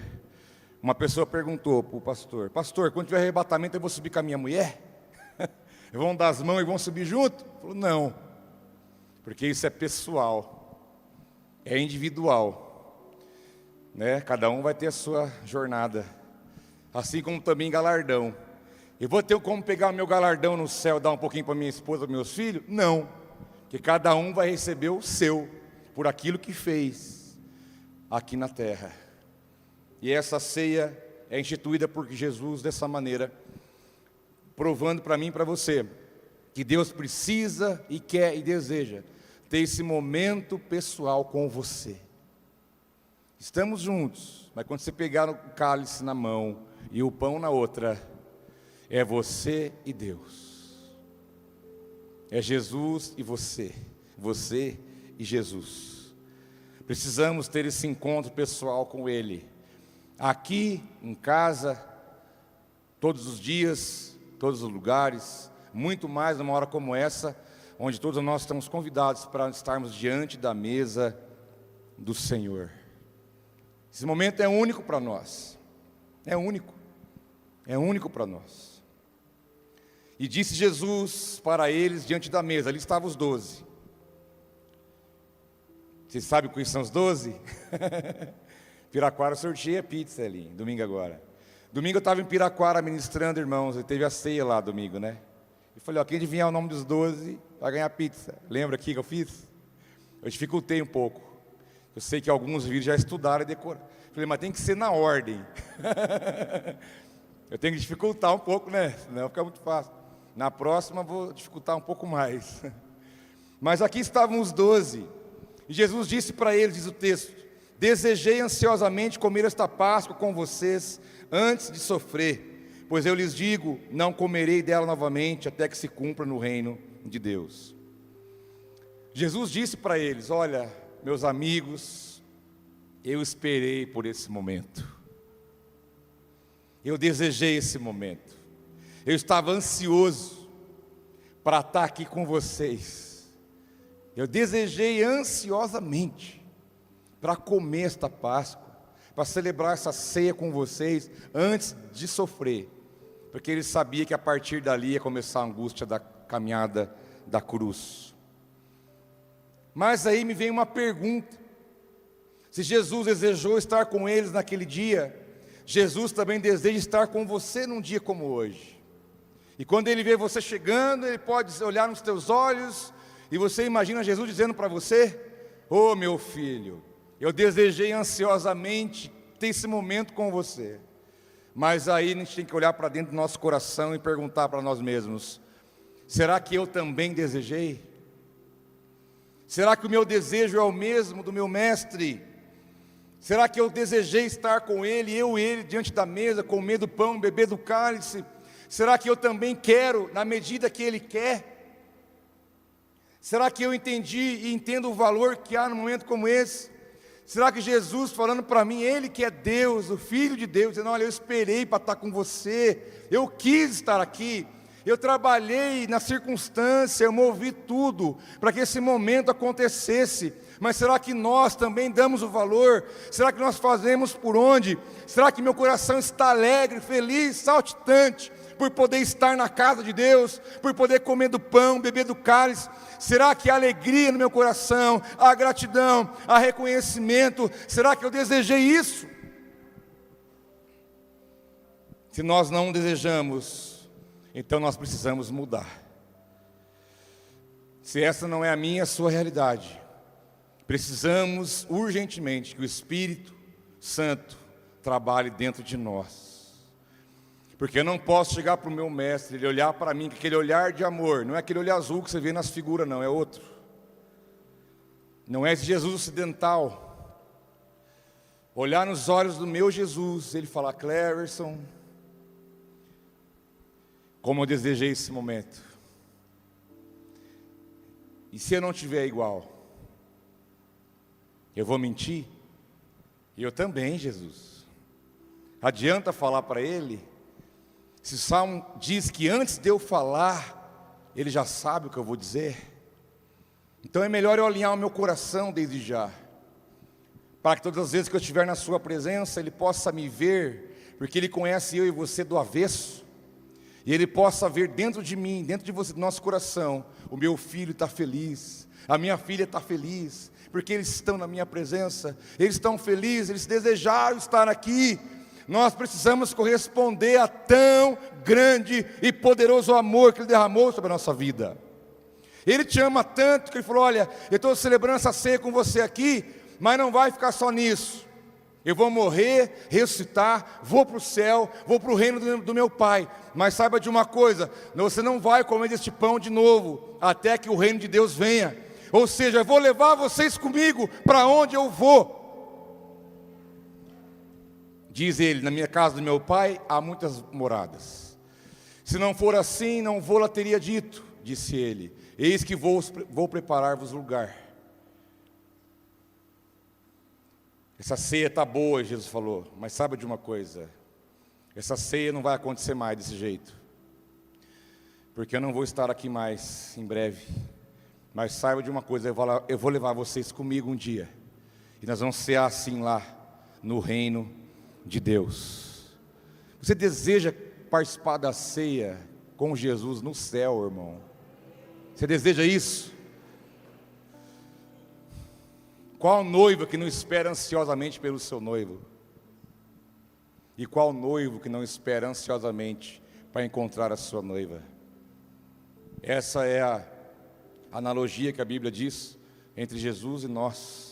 Uma pessoa perguntou para o pastor: pastor, quando tiver arrebatamento eu vou subir com a minha mulher? Vão dar as mãos e vão subir junto? Ele falou: não, porque isso é pessoal, é individual, né? Cada um vai ter a sua jornada, assim como também galardão. Eu vou ter como pegar o meu galardão no céu, dar um pouquinho para minha esposa, para meus filhos? Não, porque cada um vai receber o seu, por aquilo que fez aqui na terra. E essa ceia é instituída por Jesus dessa maneira, provando para mim e para você, que Deus precisa e quer e deseja ter esse momento pessoal com você. Estamos juntos, mas quando você pegar o cálice na mão e o pão na outra, é você e Deus. É Jesus e você, você e Jesus. Precisamos ter esse encontro pessoal com Ele, aqui em casa, todos os dias, todos os lugares, muito mais numa hora como essa, onde todos nós estamos convidados para estarmos diante da mesa do Senhor. Esse momento é único para nós, é único para nós. E disse Jesus para eles diante da mesa, ali estavam os 12. Vocês sabem quais são os 12? Piraquara sorteia pizza ali, domingo agora. Domingo eu estava em Piraquara ministrando, irmãos, e teve a ceia lá domingo, né? Eu falei, ó, quem adivinhar o nome dos 12 vai ganhar pizza. Lembra aqui que eu fiz? Eu dificultei um pouco. Eu sei que alguns vídeos já estudaram e decoraram. Falei, mas tem que ser na ordem. Eu tenho que dificultar um pouco, né? Senão fica muito fácil. Na próxima vou dificultar um pouco mais. Mas aqui estavam os 12. E Jesus disse para eles, diz o texto: desejei ansiosamente comer esta Páscoa com vocês antes de sofrer, pois eu lhes digo, não comerei dela novamente até que se cumpra no reino de Deus. Jesus disse para eles: olha, meus amigos, eu esperei por esse momento, eu desejei esse momento, eu estava ansioso para estar aqui com vocês, eu desejei ansiosamente para comer esta Páscoa, para celebrar essa ceia com vocês antes de sofrer, porque ele sabia que a partir dali ia começar a angústia da caminhada da cruz. Mas aí me vem uma pergunta: se Jesus desejou estar com eles naquele dia, Jesus também deseja estar com você num dia como hoje. E quando Ele vê você chegando, Ele pode olhar nos teus olhos, e você imagina Jesus dizendo para você: ô meu filho, eu desejei ansiosamente ter esse momento com você. Mas aí a gente tem que olhar para dentro do nosso coração e perguntar para nós mesmos: será que eu também desejei? Será que o meu desejo é o mesmo do meu mestre? Será que eu desejei estar com ele, eu e ele, diante da mesa, comer do pão, beber do cálice? Será que eu também quero na medida que Ele quer? Será que eu entendi e entendo o valor que há num momento como esse? Será que Jesus falando para mim, Ele que é Deus, o Filho de Deus, dizendo, olha, eu esperei para estar com você, eu quis estar aqui, eu trabalhei na circunstância, eu movi tudo para que esse momento acontecesse. Mas será que nós também damos o valor? Será que nós fazemos por onde? Será que meu coração está alegre, feliz, saltitante, por poder estar na casa de Deus, por poder comer do pão, beber do cálice? Será que há alegria no meu coração, há gratidão, há reconhecimento? Será que eu desejei isso? Se nós não desejamos, então nós precisamos mudar. Se essa não é a minha, a sua realidade, precisamos urgentemente que o Espírito Santo trabalhe dentro de nós. Porque eu não posso chegar para o meu mestre, ele olhar para mim, com aquele olhar de amor, não é aquele olhar azul que você vê nas figuras, não, é outro. Não é esse Jesus ocidental. Olhar nos olhos do meu Jesus, ele falar, Cleverson, como eu desejei esse momento. E se eu não tiver igual? Eu vou mentir? E eu também, Jesus. Adianta falar para ele? Se o Salmo diz que antes de eu falar, ele já sabe o que eu vou dizer. Então é melhor eu alinhar o meu coração desde já, para que todas as vezes que eu estiver na sua presença, ele possa me ver, porque ele conhece eu e você do avesso, e ele possa ver dentro de mim, dentro de você, do nosso coração, o meu filho está feliz, a minha filha está feliz, porque eles estão na minha presença, eles estão felizes, eles desejaram estar aqui. Nós precisamos corresponder a tão grande e poderoso amor que Ele derramou sobre a nossa vida. Ele te ama tanto que Ele falou, olha, eu estou celebrando essa ceia com você aqui, mas não vai ficar só nisso. Eu vou morrer, ressuscitar, vou para o céu, vou para o reino do meu Pai. Mas saiba de uma coisa, você não vai comer deste pão de novo, até que o reino de Deus venha. Ou seja, eu vou levar vocês comigo para onde eu vou. Diz ele, na minha casa do meu pai há muitas moradas. Se não for assim, não vou-la teria dito, disse ele. Eis que vou preparar-vos lugar. Essa ceia está boa, Jesus falou, mas saiba de uma coisa, essa ceia não vai acontecer mais desse jeito, porque eu não vou estar aqui mais em breve. Mas saiba de uma coisa, eu vou levar vocês comigo um dia, e nós vamos ser assim lá, no reino de Deus. Você deseja participar da ceia com Jesus no céu, irmão? Você deseja isso? Qual noiva que não espera ansiosamente pelo seu noivo? E qual noivo que não espera ansiosamente para encontrar a sua noiva? Essa é a analogia que a Bíblia diz entre Jesus e nós.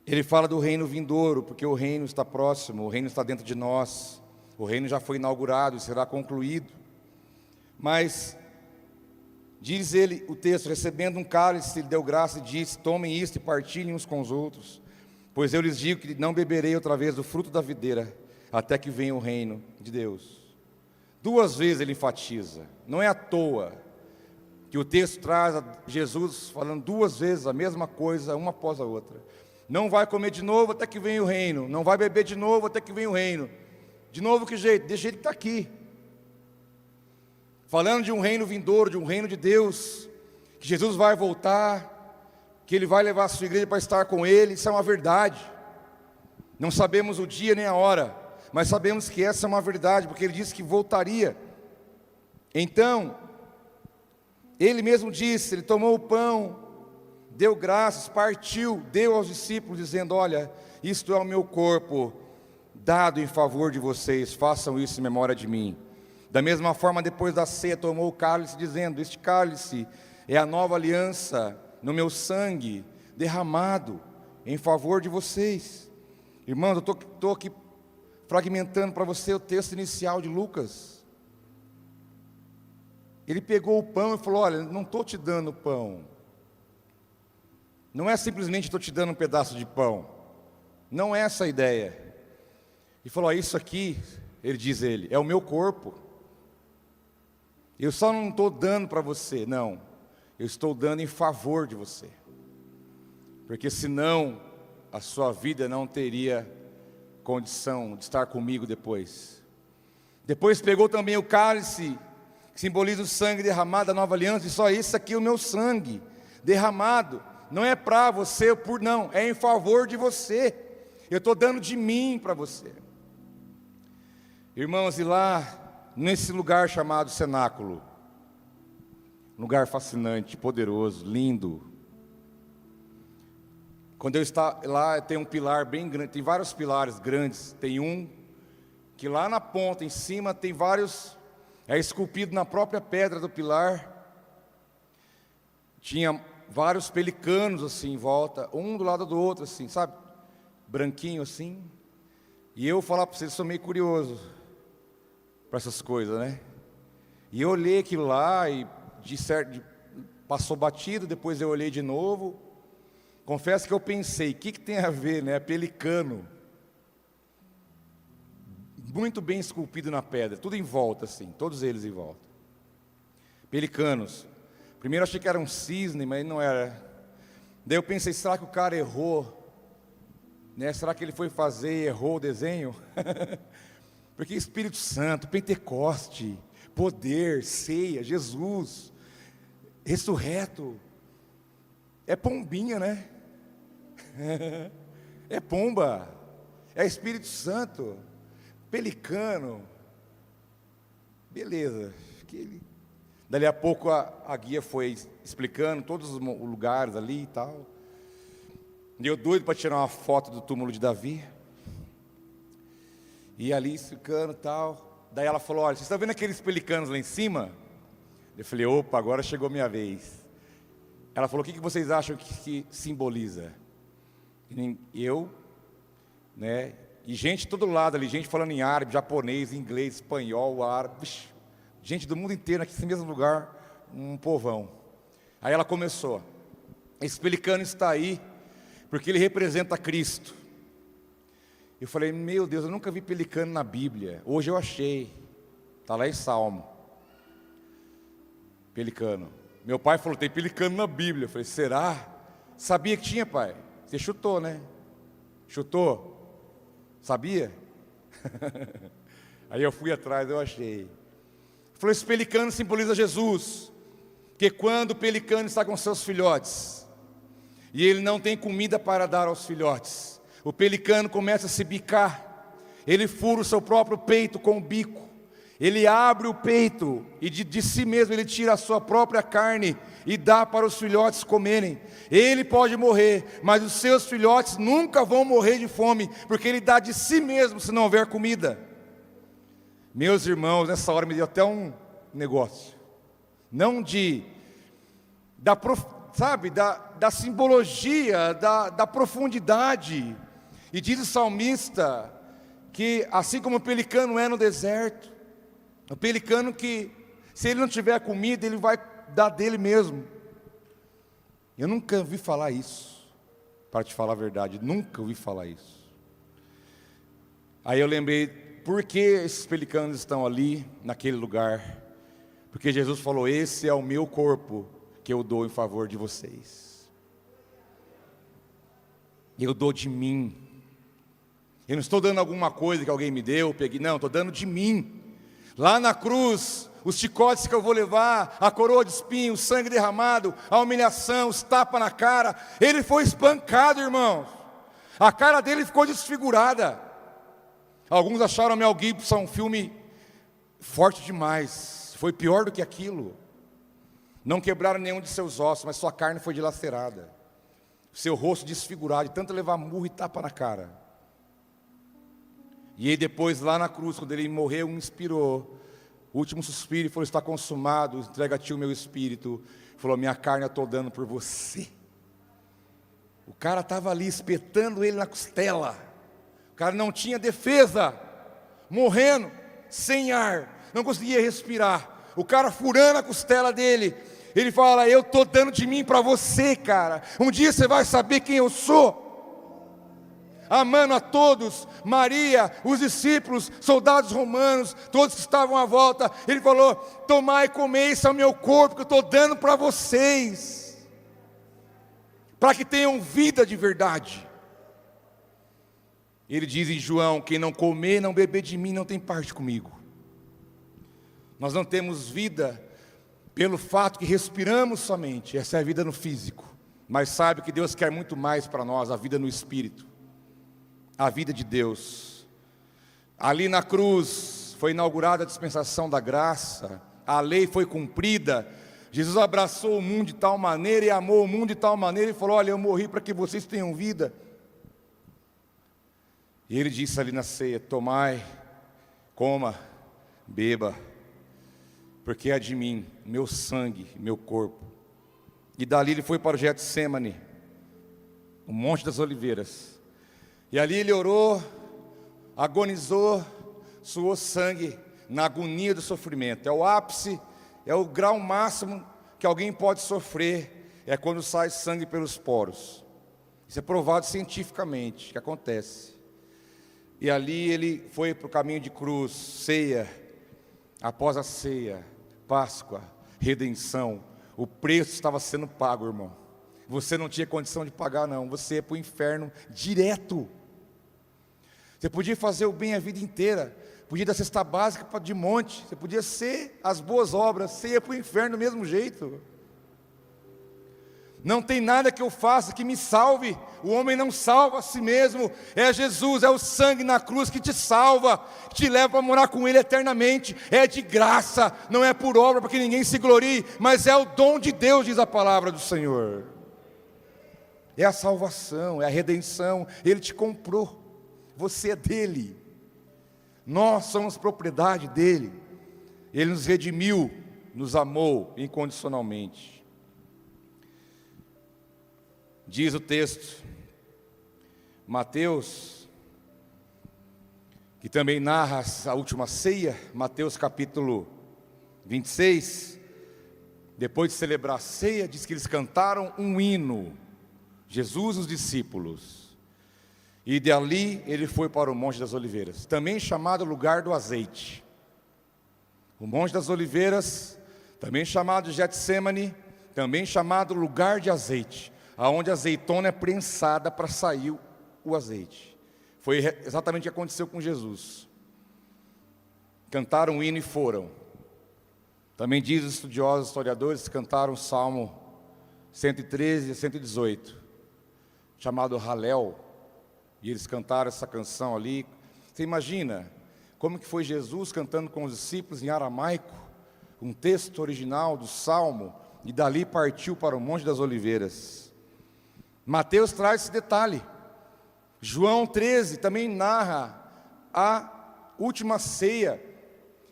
Ele fala do reino vindouro, porque o reino está próximo, o reino está dentro de nós, o reino já foi inaugurado e será concluído. Mas, diz ele, o texto, recebendo um cálice, ele deu graça e disse, tomem isto e partilhem uns com os outros, pois eu lhes digo que não beberei outra vez do fruto da videira, até que venha o reino de Deus. Duas vezes ele enfatiza, não é à toa que o texto traz Jesus falando duas vezes a mesma coisa, uma após a outra. Não vai comer de novo até que venha o reino. Não vai beber de novo até que venha o reino. De novo que jeito? Desse jeito que está aqui. Falando de um reino vindouro, de um reino de Deus, que Jesus vai voltar, que Ele vai levar a sua igreja para estar com Ele. Isso é uma verdade. Não sabemos o dia nem a hora, mas sabemos que essa é uma verdade, porque Ele disse que voltaria. Então, Ele mesmo disse, Ele tomou o pão, deu graças, partiu, deu aos discípulos, dizendo, olha, isto é o meu corpo, dado em favor de vocês, façam isso em memória de mim. Da mesma forma, depois da ceia, tomou o cálice, dizendo, este cálice é a nova aliança no meu sangue, derramado em favor de vocês. Irmãos, eu estou aqui fragmentando para você o texto inicial de Lucas. Ele pegou o pão e falou, olha, não estou te dando pão. Não é simplesmente estou te dando um pedaço de pão. Não é essa a ideia. Ele falou, isso aqui ele, é o meu corpo. Eu só não estou dando para você, não. Eu estou dando em favor de você. Porque senão a sua vida não teria condição de estar comigo depois. Depois pegou também o cálice, que simboliza o sangue derramado da nova aliança, e só isso aqui é o meu sangue derramado. Não é para você, não, é em favor de você. Eu estou dando de mim para você. Irmãos, e lá, nesse lugar chamado cenáculo, lugar fascinante, poderoso, lindo. Quando eu estava lá, tem um pilar bem grande, tem vários pilares grandes. Tem um que lá na ponta, em cima, tem vários, é esculpido na própria pedra do pilar. Tinha vários pelicanos assim em volta, um do lado do outro, assim, sabe? Branquinho assim. E eu falar para vocês, sou meio curioso para essas coisas, né? E eu olhei aquilo lá e passou batido, depois eu olhei de novo. Confesso que eu pensei, o que tem a ver, né? Pelicano. Muito bem esculpido na pedra, tudo em volta assim, todos eles em volta. Pelicanos. Primeiro eu achei que era um cisne, mas não era. Daí eu pensei, será que o cara errou? Né? Será que ele foi fazer e errou o desenho? Porque Espírito Santo, Pentecoste, poder, ceia, Jesus, ressurreto, é pombinha, né? É pomba, é Espírito Santo, pelicano, beleza. Dali a pouco a guia foi explicando todos os lugares ali e tal. E eu doido para tirar uma foto do túmulo de Davi. E ali explicando e tal. Daí ela falou, olha, vocês estão vendo aqueles pelicanos lá em cima? Eu falei, opa, agora chegou a minha vez. Ela falou, o que vocês acham que simboliza? E eu, né? E gente de todo lado ali, gente falando em árabe, japonês, inglês, espanhol, árabe. Gente do mundo inteiro, aqui nesse mesmo lugar, um povão. Aí ela começou, esse pelicano está aí, porque ele representa Cristo. Eu falei, meu Deus, eu nunca vi pelicano na Bíblia. Hoje eu achei, está lá em Salmo. Pelicano. Meu pai falou, tem pelicano na Bíblia. Eu falei, será? Sabia que tinha, pai? Você chutou, né? Chutou? Sabia? Aí eu fui atrás, eu achei. Falou, esse pelicano simboliza Jesus, que quando o pelicano está com seus filhotes, e ele não tem comida para dar aos filhotes, o pelicano começa a se bicar, ele fura o seu próprio peito com o bico, ele abre o peito, e de si mesmo ele tira a sua própria carne, e dá para os filhotes comerem. Ele pode morrer, mas os seus filhotes nunca vão morrer de fome, porque ele dá de si mesmo se não houver comida. Meus irmãos, nessa hora me deu até um negócio, não da simbologia, da profundidade. E diz o salmista, que assim como o pelicano é no deserto, o pelicano que, se ele não tiver comida, ele vai dar dele mesmo. Eu nunca ouvi falar isso, para te falar a verdade, nunca ouvi falar isso. Aí eu lembrei, por que esses pelicanos estão ali, naquele lugar? Porque Jesus falou, esse é o meu corpo, que eu dou em favor de vocês. Eu dou de mim. Eu não estou dando alguma coisa que alguém me deu, peguei, não, estou dando de mim. Lá na cruz, os chicotes que eu vou levar, a coroa de espinho, o sangue derramado, a humilhação, os tapas na cara, ele foi espancado, irmãos. A cara dele ficou desfigurada. Alguns acharam Mel Gibson um filme forte demais. Foi pior do que aquilo. Não quebraram nenhum de seus ossos, mas sua carne foi dilacerada. Seu rosto desfigurado, de tanto levar murro e tapa na cara. E aí depois, lá na cruz, quando ele morreu, inspirou o último suspiro e falou, está consumado, entrega a ti o meu espírito. Falou, minha carne eu estou dando por você. O cara estava ali espetando ele na costela. O cara não tinha defesa, morrendo, sem ar, não conseguia respirar. O cara furando a costela dele. Ele fala, eu estou dando de mim para você, cara. Um dia você vai saber quem eu sou. amando a todos, Maria, os discípulos, soldados romanos, todos que estavam à volta. Ele falou: tomai e comei, esse é o meu corpo que eu estou dando para vocês, para que tenham vida de verdade. Ele diz em João: quem não comer, não beber de mim, não tem parte comigo. Nós não temos vida pelo fato que respiramos somente, essa é a vida no físico. Mas sabe que Deus quer muito mais para nós, a vida no Espírito, a vida de Deus. Ali na cruz foi inaugurada a dispensação da graça, a lei foi cumprida, Jesus abraçou o mundo de tal maneira e amou o mundo de tal maneira e falou: olha, eu morri para que vocês tenham vida. E ele disse ali na ceia: tomai, coma, beba, porque é de mim, meu sangue, meu corpo. E dali ele foi para o Getsemane, o Monte das Oliveiras. E ali ele orou, agonizou, suou sangue na agonia do sofrimento. É o ápice, é o grau máximo que alguém pode sofrer, é quando sai sangue pelos poros. Isso é provado cientificamente, que acontece. E ali ele foi para o caminho de cruz, ceia, após a ceia, Páscoa, redenção. O preço estava sendo pago, irmão. Você não tinha condição de pagar, não. Você ia para o inferno direto. Você podia fazer o bem a vida inteira, podia dar cesta básica de monte, você podia ser as boas obras, você ia para o inferno do mesmo jeito. Não tem nada que eu faça que me salve. O homem não salva a si mesmo. É Jesus, é o sangue na cruz que te salva, que te leva para morar com Ele eternamente. É de graça, não é por obra para que ninguém se glorie, mas é o dom de Deus, diz a palavra do Senhor. É a salvação, é a redenção. Ele te comprou, você é dele, nós somos propriedade dele. Ele nos redimiu, nos amou incondicionalmente. Diz o texto, Mateus, que também narra a última ceia, Mateus capítulo 26, depois de celebrar a ceia, diz que eles cantaram um hino, Jesus e os discípulos, e dali ele foi para o Monte das Oliveiras, também chamado lugar do azeite. O Monte das Oliveiras, também chamado Getsemane, também chamado lugar de azeite, aonde a azeitona é prensada para sair o azeite. Foi exatamente o que aconteceu com Jesus. Cantaram um hino e foram. Também diz os estudiosos, historiadores, cantaram o Salmo 113 e 118, chamado Halel, e eles cantaram essa canção ali. Você imagina como que foi Jesus cantando com os discípulos em aramaico, um texto original do Salmo, e dali partiu para o Monte das Oliveiras. Mateus traz esse detalhe. João 13 também narra a última ceia,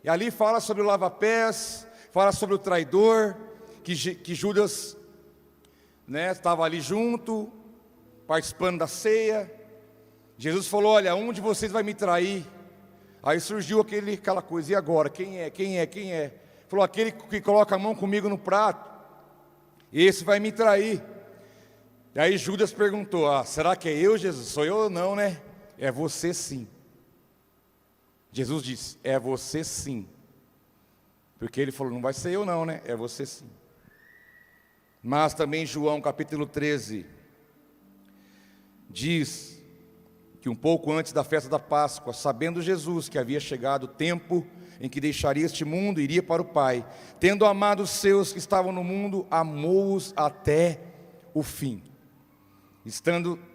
e ali fala sobre o lava-pés, fala sobre o traidor, que Judas, estava ali junto, participando da ceia. Jesus falou: olha, um de vocês vai me trair. Aí surgiu aquela coisa: e agora? Quem é? Falou: aquele que coloca a mão comigo no prato, esse vai me trair. E aí Judas perguntou: será que é eu, Jesus? Sou eu ou não, né? É você sim. Jesus disse: é você sim. Porque ele falou: não vai ser eu não, né? É você sim. Mas também João capítulo 13 diz que um pouco antes da festa da Páscoa, sabendo Jesus que havia chegado o tempo em que deixaria este mundo e iria para o Pai, tendo amado os seus que estavam no mundo, amou-os até o fim.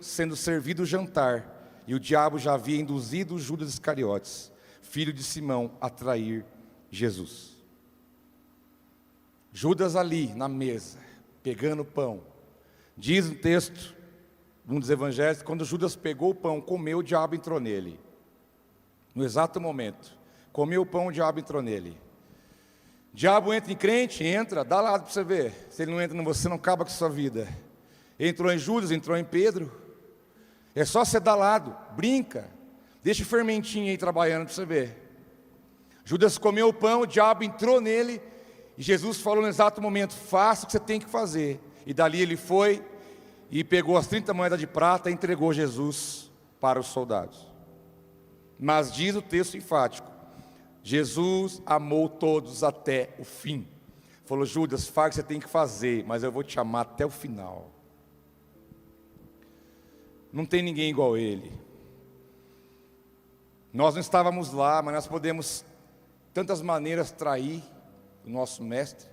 Sendo servido o jantar, e o diabo já havia induzido Judas Iscariotes, filho de Simão, a trair Jesus. Judas ali na mesa, pegando o pão. Diz o texto, um dos evangelhos, que quando Judas pegou o pão, comeu, o diabo entrou nele. No exato momento, comeu o pão, o diabo entrou nele. O diabo entra em crente? Entra, dá lado para você ver. Se ele não entra em você, não acaba com a sua vida. Entrou em Judas, entrou em Pedro. É só você dar lado, brinca, deixa o fermentinho aí trabalhando para você ver. Judas comeu o pão, o diabo entrou nele, e Jesus falou no exato momento: faça o que você tem que fazer. E dali ele foi e pegou as 30 moedas de prata e entregou Jesus para os soldados. Mas diz o texto enfático: Jesus amou todos até o fim. Falou: Judas, faz o que você tem que fazer, mas eu vou te amar até o final. Não tem ninguém igual a Ele. Nós não estávamos lá, mas nós podemos, tantas maneiras, trair o nosso Mestre,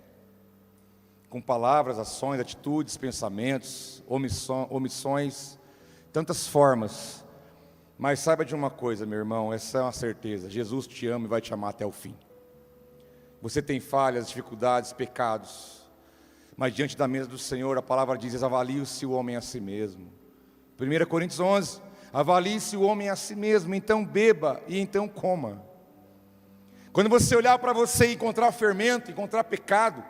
com palavras, ações, atitudes, pensamentos, omissões, tantas formas. Mas saiba de uma coisa, meu irmão, essa é uma certeza: Jesus te ama e vai te amar até o fim. Você tem falhas, dificuldades, pecados, mas diante da mesa do Senhor, a palavra diz: avalie-se o homem a si mesmo. 1 Coríntios 11: avalie-se o homem a si mesmo, então beba e então coma. Quando você olhar para você e encontrar fermento, encontrar pecado,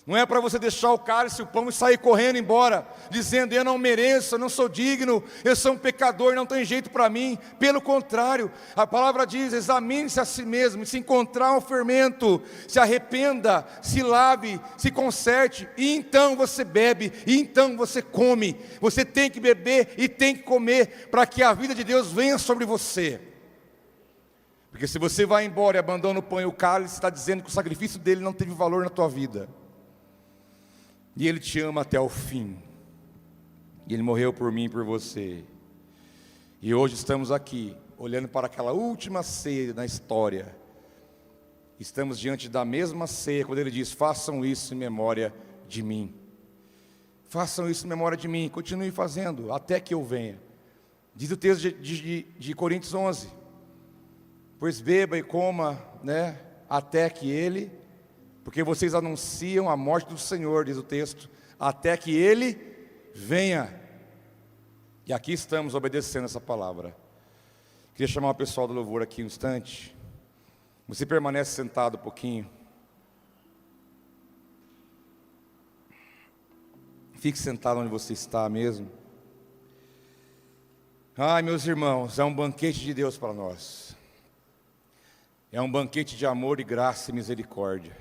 não é para você deixar o cálice, o pão e sair correndo embora, dizendo: eu não mereço, eu não sou digno, eu sou um pecador, não tem jeito para mim. Pelo contrário, a palavra diz: examine-se a si mesmo, e se encontrar um fermento, se arrependa, se lave, se conserte, e então você bebe, e então você come. Você tem que beber e tem que comer, para que a vida de Deus venha sobre você. Porque se você vai embora e abandona o pão e o cálice, está dizendo que o sacrifício dele não teve valor na tua vida. E Ele te ama até o fim. E Ele morreu por mim e por você. E hoje estamos aqui, olhando para aquela última ceia na história. Estamos diante da mesma ceia, quando Ele diz: façam isso em memória de mim. Façam isso em memória de mim. Continue fazendo, até que eu venha. Diz o texto de Coríntios 11: pois beba e coma, até que Ele... porque vocês anunciam a morte do Senhor, diz o texto, até que Ele venha. E aqui estamos obedecendo essa palavra. Queria chamar o pessoal do louvor aqui um instante. Você permanece sentado um pouquinho. Fique sentado onde você está mesmo. Ai, meus irmãos, é um banquete de Deus para nós. É um banquete de amor e graça e misericórdia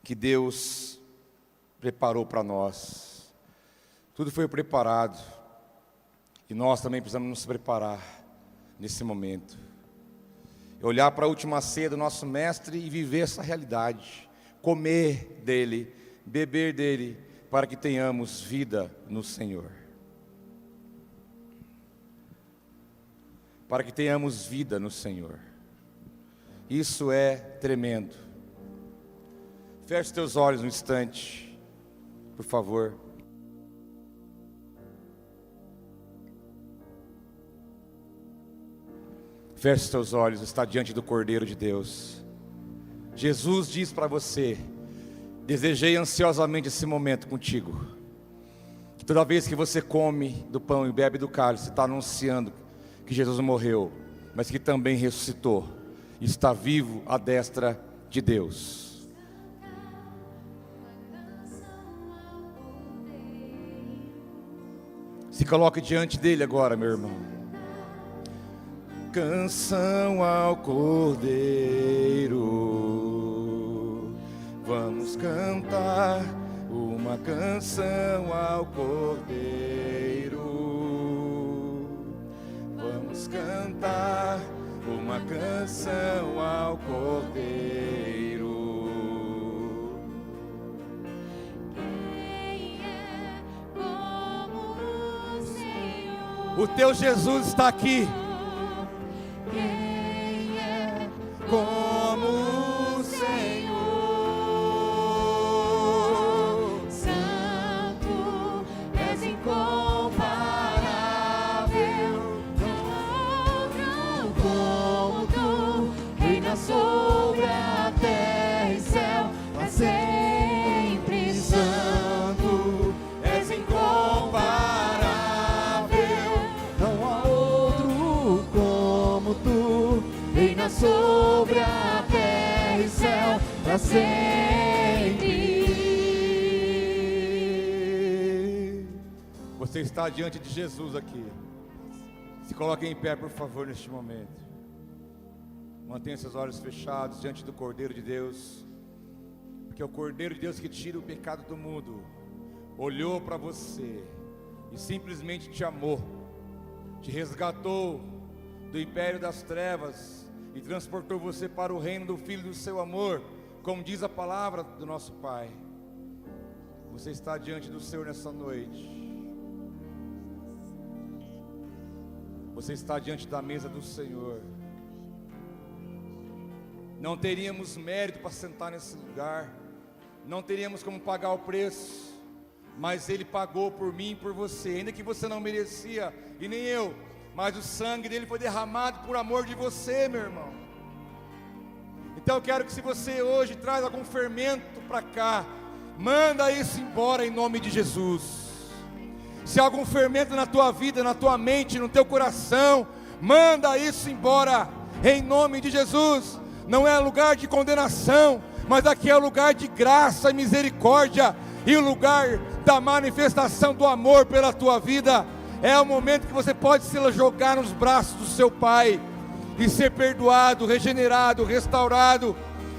que Deus preparou para nós. Tudo foi preparado, e nós também precisamos nos preparar nesse momento. Olhar para a última ceia do nosso Mestre e viver essa realidade, comer dele, beber dele, para que tenhamos vida no Senhor. Para que tenhamos vida no Senhor. Isso é tremendo. Feche teus olhos um instante, por favor. Feche teus olhos, está diante do Cordeiro de Deus. Jesus diz para você: desejei ansiosamente esse momento contigo. Toda vez que você come do pão e bebe do cálice, está anunciando que Jesus morreu, mas que também ressuscitou, e está vivo à destra de Deus. Se coloque diante dele agora, meu irmão. Canção ao Cordeiro, vamos cantar uma canção ao Cordeiro. Vamos cantar uma canção ao Cordeiro. O teu Jesus está aqui. Quem é como o Senhor? Santo, és incomparável, não como tu, reina sobre a terra e céu, para sempre. Santo, és incomparável. Sobre a terra e céu, para sempre. Você está diante de Jesus aqui. Se coloque em pé, por favor, neste momento. Mantenha seus olhos fechados diante do Cordeiro de Deus, porque é o Cordeiro de Deus que tira o pecado do mundo olhou para você e simplesmente te amou, te resgatou do império das trevas e transportou você para o reino do Filho do seu amor, como diz a palavra do nosso Pai. Você está diante do Senhor nessa noite. Você está diante da mesa do Senhor. Não teríamos mérito para sentar nesse lugar, não teríamos como pagar o preço, mas Ele pagou por mim e por você, ainda que você não merecia, e nem eu, mas o sangue dele foi derramado por amor de você, meu irmão. Então eu quero que, se você hoje traz algum fermento para cá, manda isso embora em nome de Jesus. Se há algum fermento na tua vida, na tua mente, no teu coração, manda isso embora em nome de Jesus. Não é lugar de condenação, mas aqui é o lugar de graça e misericórdia, e o lugar da manifestação do amor pela tua vida. É o momento que você pode se jogar nos braços do seu Pai e ser perdoado, regenerado, restaurado,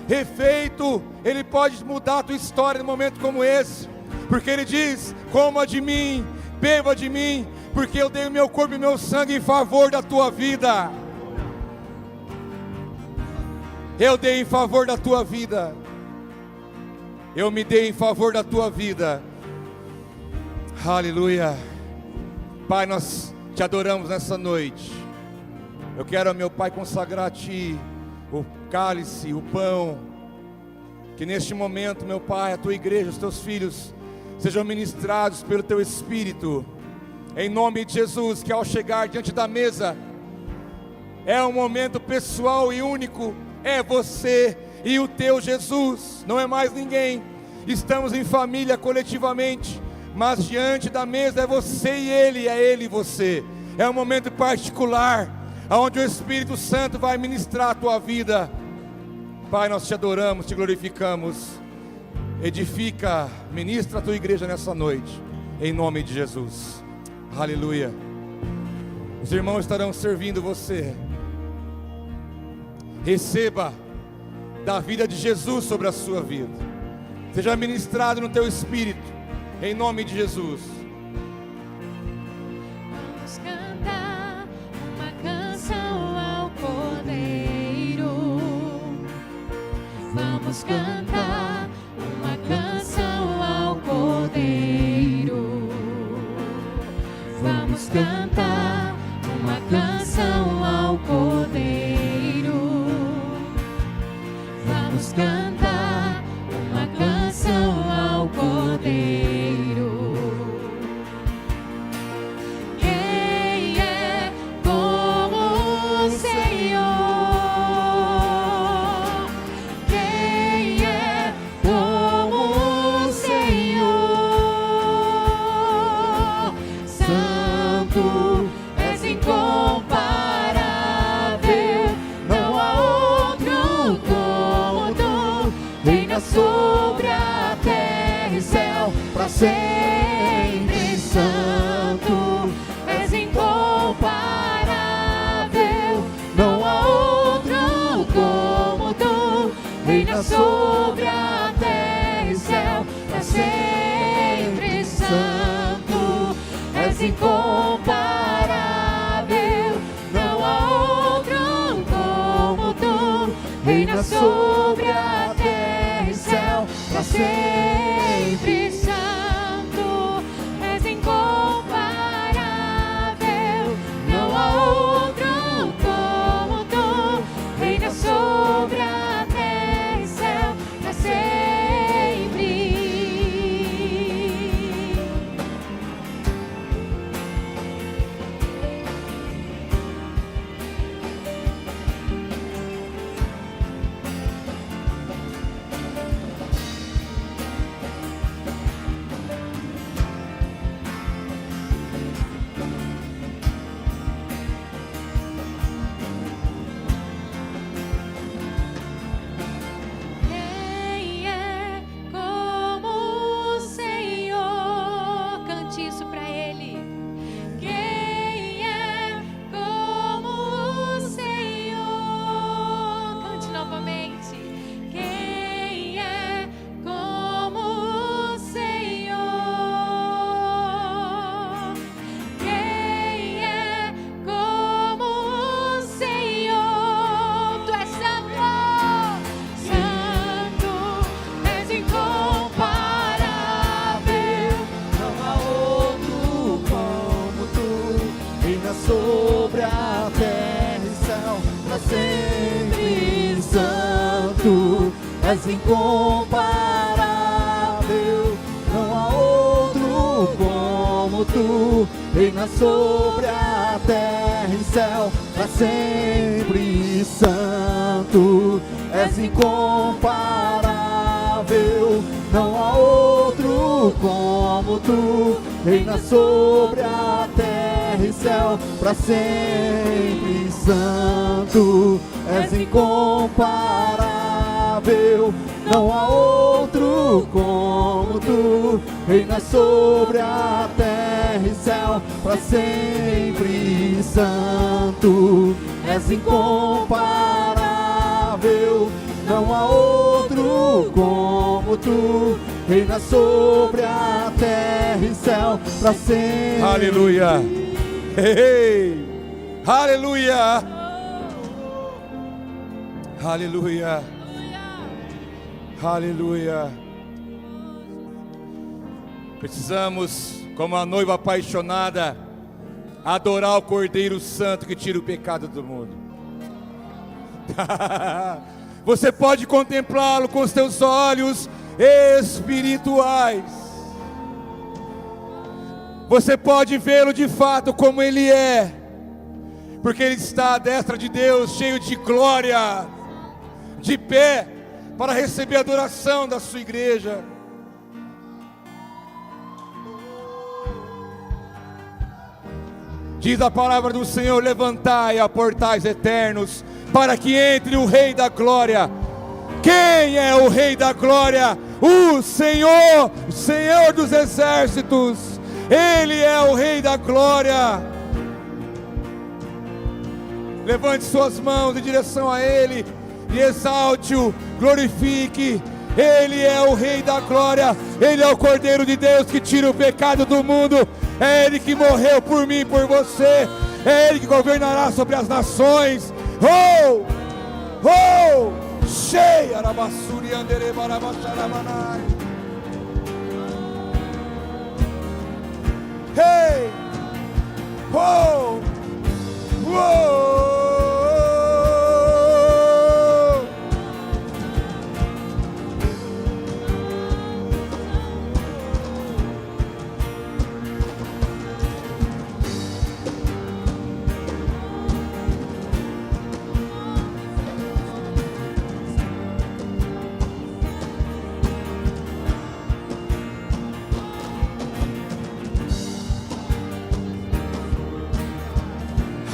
refeito. Ele pode mudar a tua história num momento como esse, porque Ele diz: coma de mim, beba de mim, porque eu dei o meu corpo e meu sangue em favor da tua vida. Eu dei em favor da tua vida. Eu me dei em favor da tua vida. Aleluia. Pai, nós te adoramos nessa noite. Eu quero, meu Pai, consagrar a Ti o cálice, o pão. Que neste momento, meu Pai, a Tua igreja, os Teus filhos sejam ministrados pelo Teu Espírito, em nome de Jesus. Que ao chegar diante da mesa, é um momento pessoal e único. É você e o Teu Jesus, não é mais ninguém. Estamos em família coletivamente, mas diante da mesa é você e Ele, é Ele e você. É um momento particular, onde o Espírito Santo vai ministrar a tua vida. Pai, nós te adoramos, te glorificamos. Edifica, ministra a tua igreja nessa noite, em nome de Jesus. Aleluia. Os irmãos estarão servindo você. Receba da vida de Jesus sobre a sua vida. Seja ministrado no teu espírito, em nome de Jesus. Vamos cantar uma canção ao Cordeiro. Vamos cantar uma canção ao Cordeiro. Vamos cantar uma canção ao Cordeiro. Vamos cantar uma canção ao Cordeiro. Quem é como o Senhor? Quem é como o Senhor? Santo, és incomparável, não há outro como tu. Reina sobre a terra e céu para sempre. Santo, és incomparável, não há outro como tu. Reina sobre a terra e céu para sempre. Santo, és incomparável, não há outro como tu. Reina sobre a terra e céu para sempre. Santo, és incomparável, não há outro como tu. Reina sobre a terra e céu para sempre. és incomparável, não há outro como tu, reina sobre a terra e céu, para sempre santo, és incomparável, não há outro como tu, reina sobre a terra e céu, para sempre santo, és incomparável, não há outro como tu, reina sobre a terra e céu, para sempre santo, és incomparável, não há outro como tu, reina sobre a terra e céu, para sempre. Aleluia. Hey. Aleluia. Aleluia. Aleluia. Precisamos, como a noiva apaixonada, adorar o Cordeiro Santo que tira o pecado do mundo. Você pode contemplá-lo com os teus olhos espirituais. Você pode vê-lo de fato como ele é, porque ele está à destra de Deus, cheio de glória, de pé, para receber a adoração da sua igreja. Diz a palavra do Senhor: levantai a portais eternos, para que entre o Rei da Glória. Quem é o Rei da Glória? O Senhor, o Senhor dos exércitos. Ele é o Rei da Glória. Levante suas mãos em direção a Ele e exalte-o, glorifique. Ele é o Rei da Glória. Ele é o Cordeiro de Deus que tira o pecado do mundo. É Ele que morreu por mim e por você. É Ele que governará sobre as nações. Oh! Oh! Cheia arabassuri andere barabacharamanai. Hey! Oh! Whoa!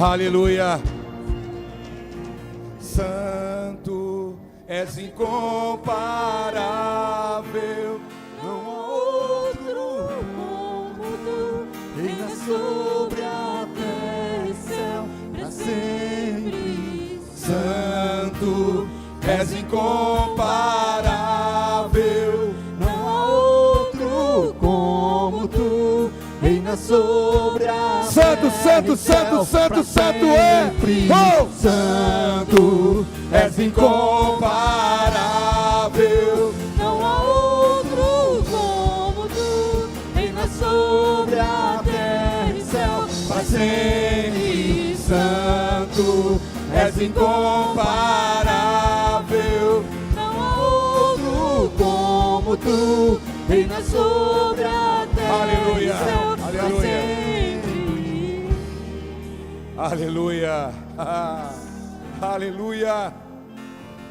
Aleluia. Santo, és incomparável, não há outro como tu, reina sobre a terra e céu, para sempre. Santo, és incomparável, não há outro como tu, reina sobre a Santo, Santo, Santo, Santo, Santo é. Oh! Santo, és incomparável, não há outro como tu, reina sobre a terra e céu, para sempre. Santo, és incomparável, não há outro como tu, reina sobre a terra Aleluia. e céu, para Aleluia. sempre. Aleluia. Ah, aleluia.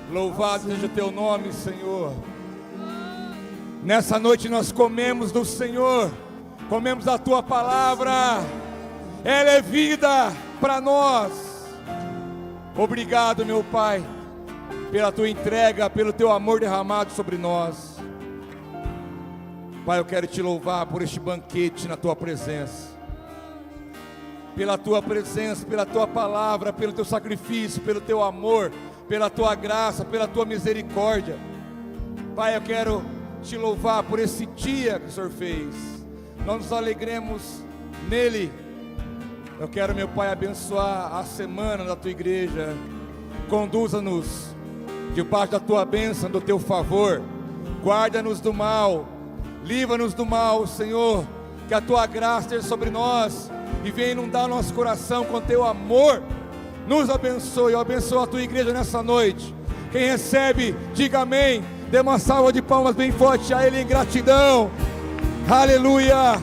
Louvado seja o teu nome, Senhor. Nessa noite nós comemos do Senhor, comemos a tua palavra. Ela é vida para nós. Obrigado, meu Pai, pela tua entrega, pelo teu amor derramado sobre nós. Pai, eu quero te louvar por este banquete na tua presença, pela tua presença, pela tua palavra, pelo teu sacrifício, pelo teu amor, pela tua graça, pela tua misericórdia. Pai, eu quero te louvar por esse dia que o Senhor fez. Nós nos alegremos nele. Eu quero, meu Pai, abençoar a semana da tua igreja. Conduza-nos debaixo da tua bênção, do teu favor. Guarda-nos do mal, livra-nos do mal, Senhor. Que a tua graça esteja sobre nós e venha inundar nosso coração com teu amor. Nos abençoe. Eu abençoo a tua igreja nessa noite. Quem recebe, diga amém. Dê uma salva de palmas bem forte a Ele em gratidão. Aleluia.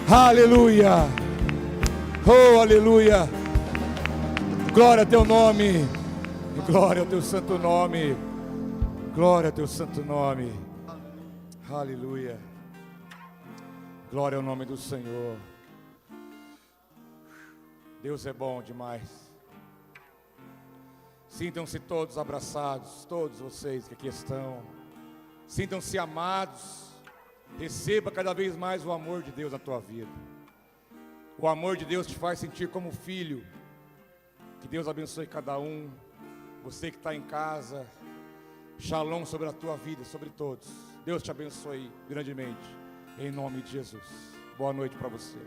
Aleluia. Oh, aleluia. Glória ao teu nome. Glória ao teu santo nome. Glória ao teu santo nome. Aleluia. Glória ao nome do Senhor. Deus é bom demais. Sintam-se todos abraçados, todos vocês que aqui estão. Sintam-se amados. Receba cada vez mais o amor de Deus na tua vida. O amor de Deus te faz sentir como filho. Que Deus abençoe cada um. Você que está em casa, shalom sobre a tua vida, sobre todos. Deus te abençoe grandemente, em nome de Jesus. Boa noite para você.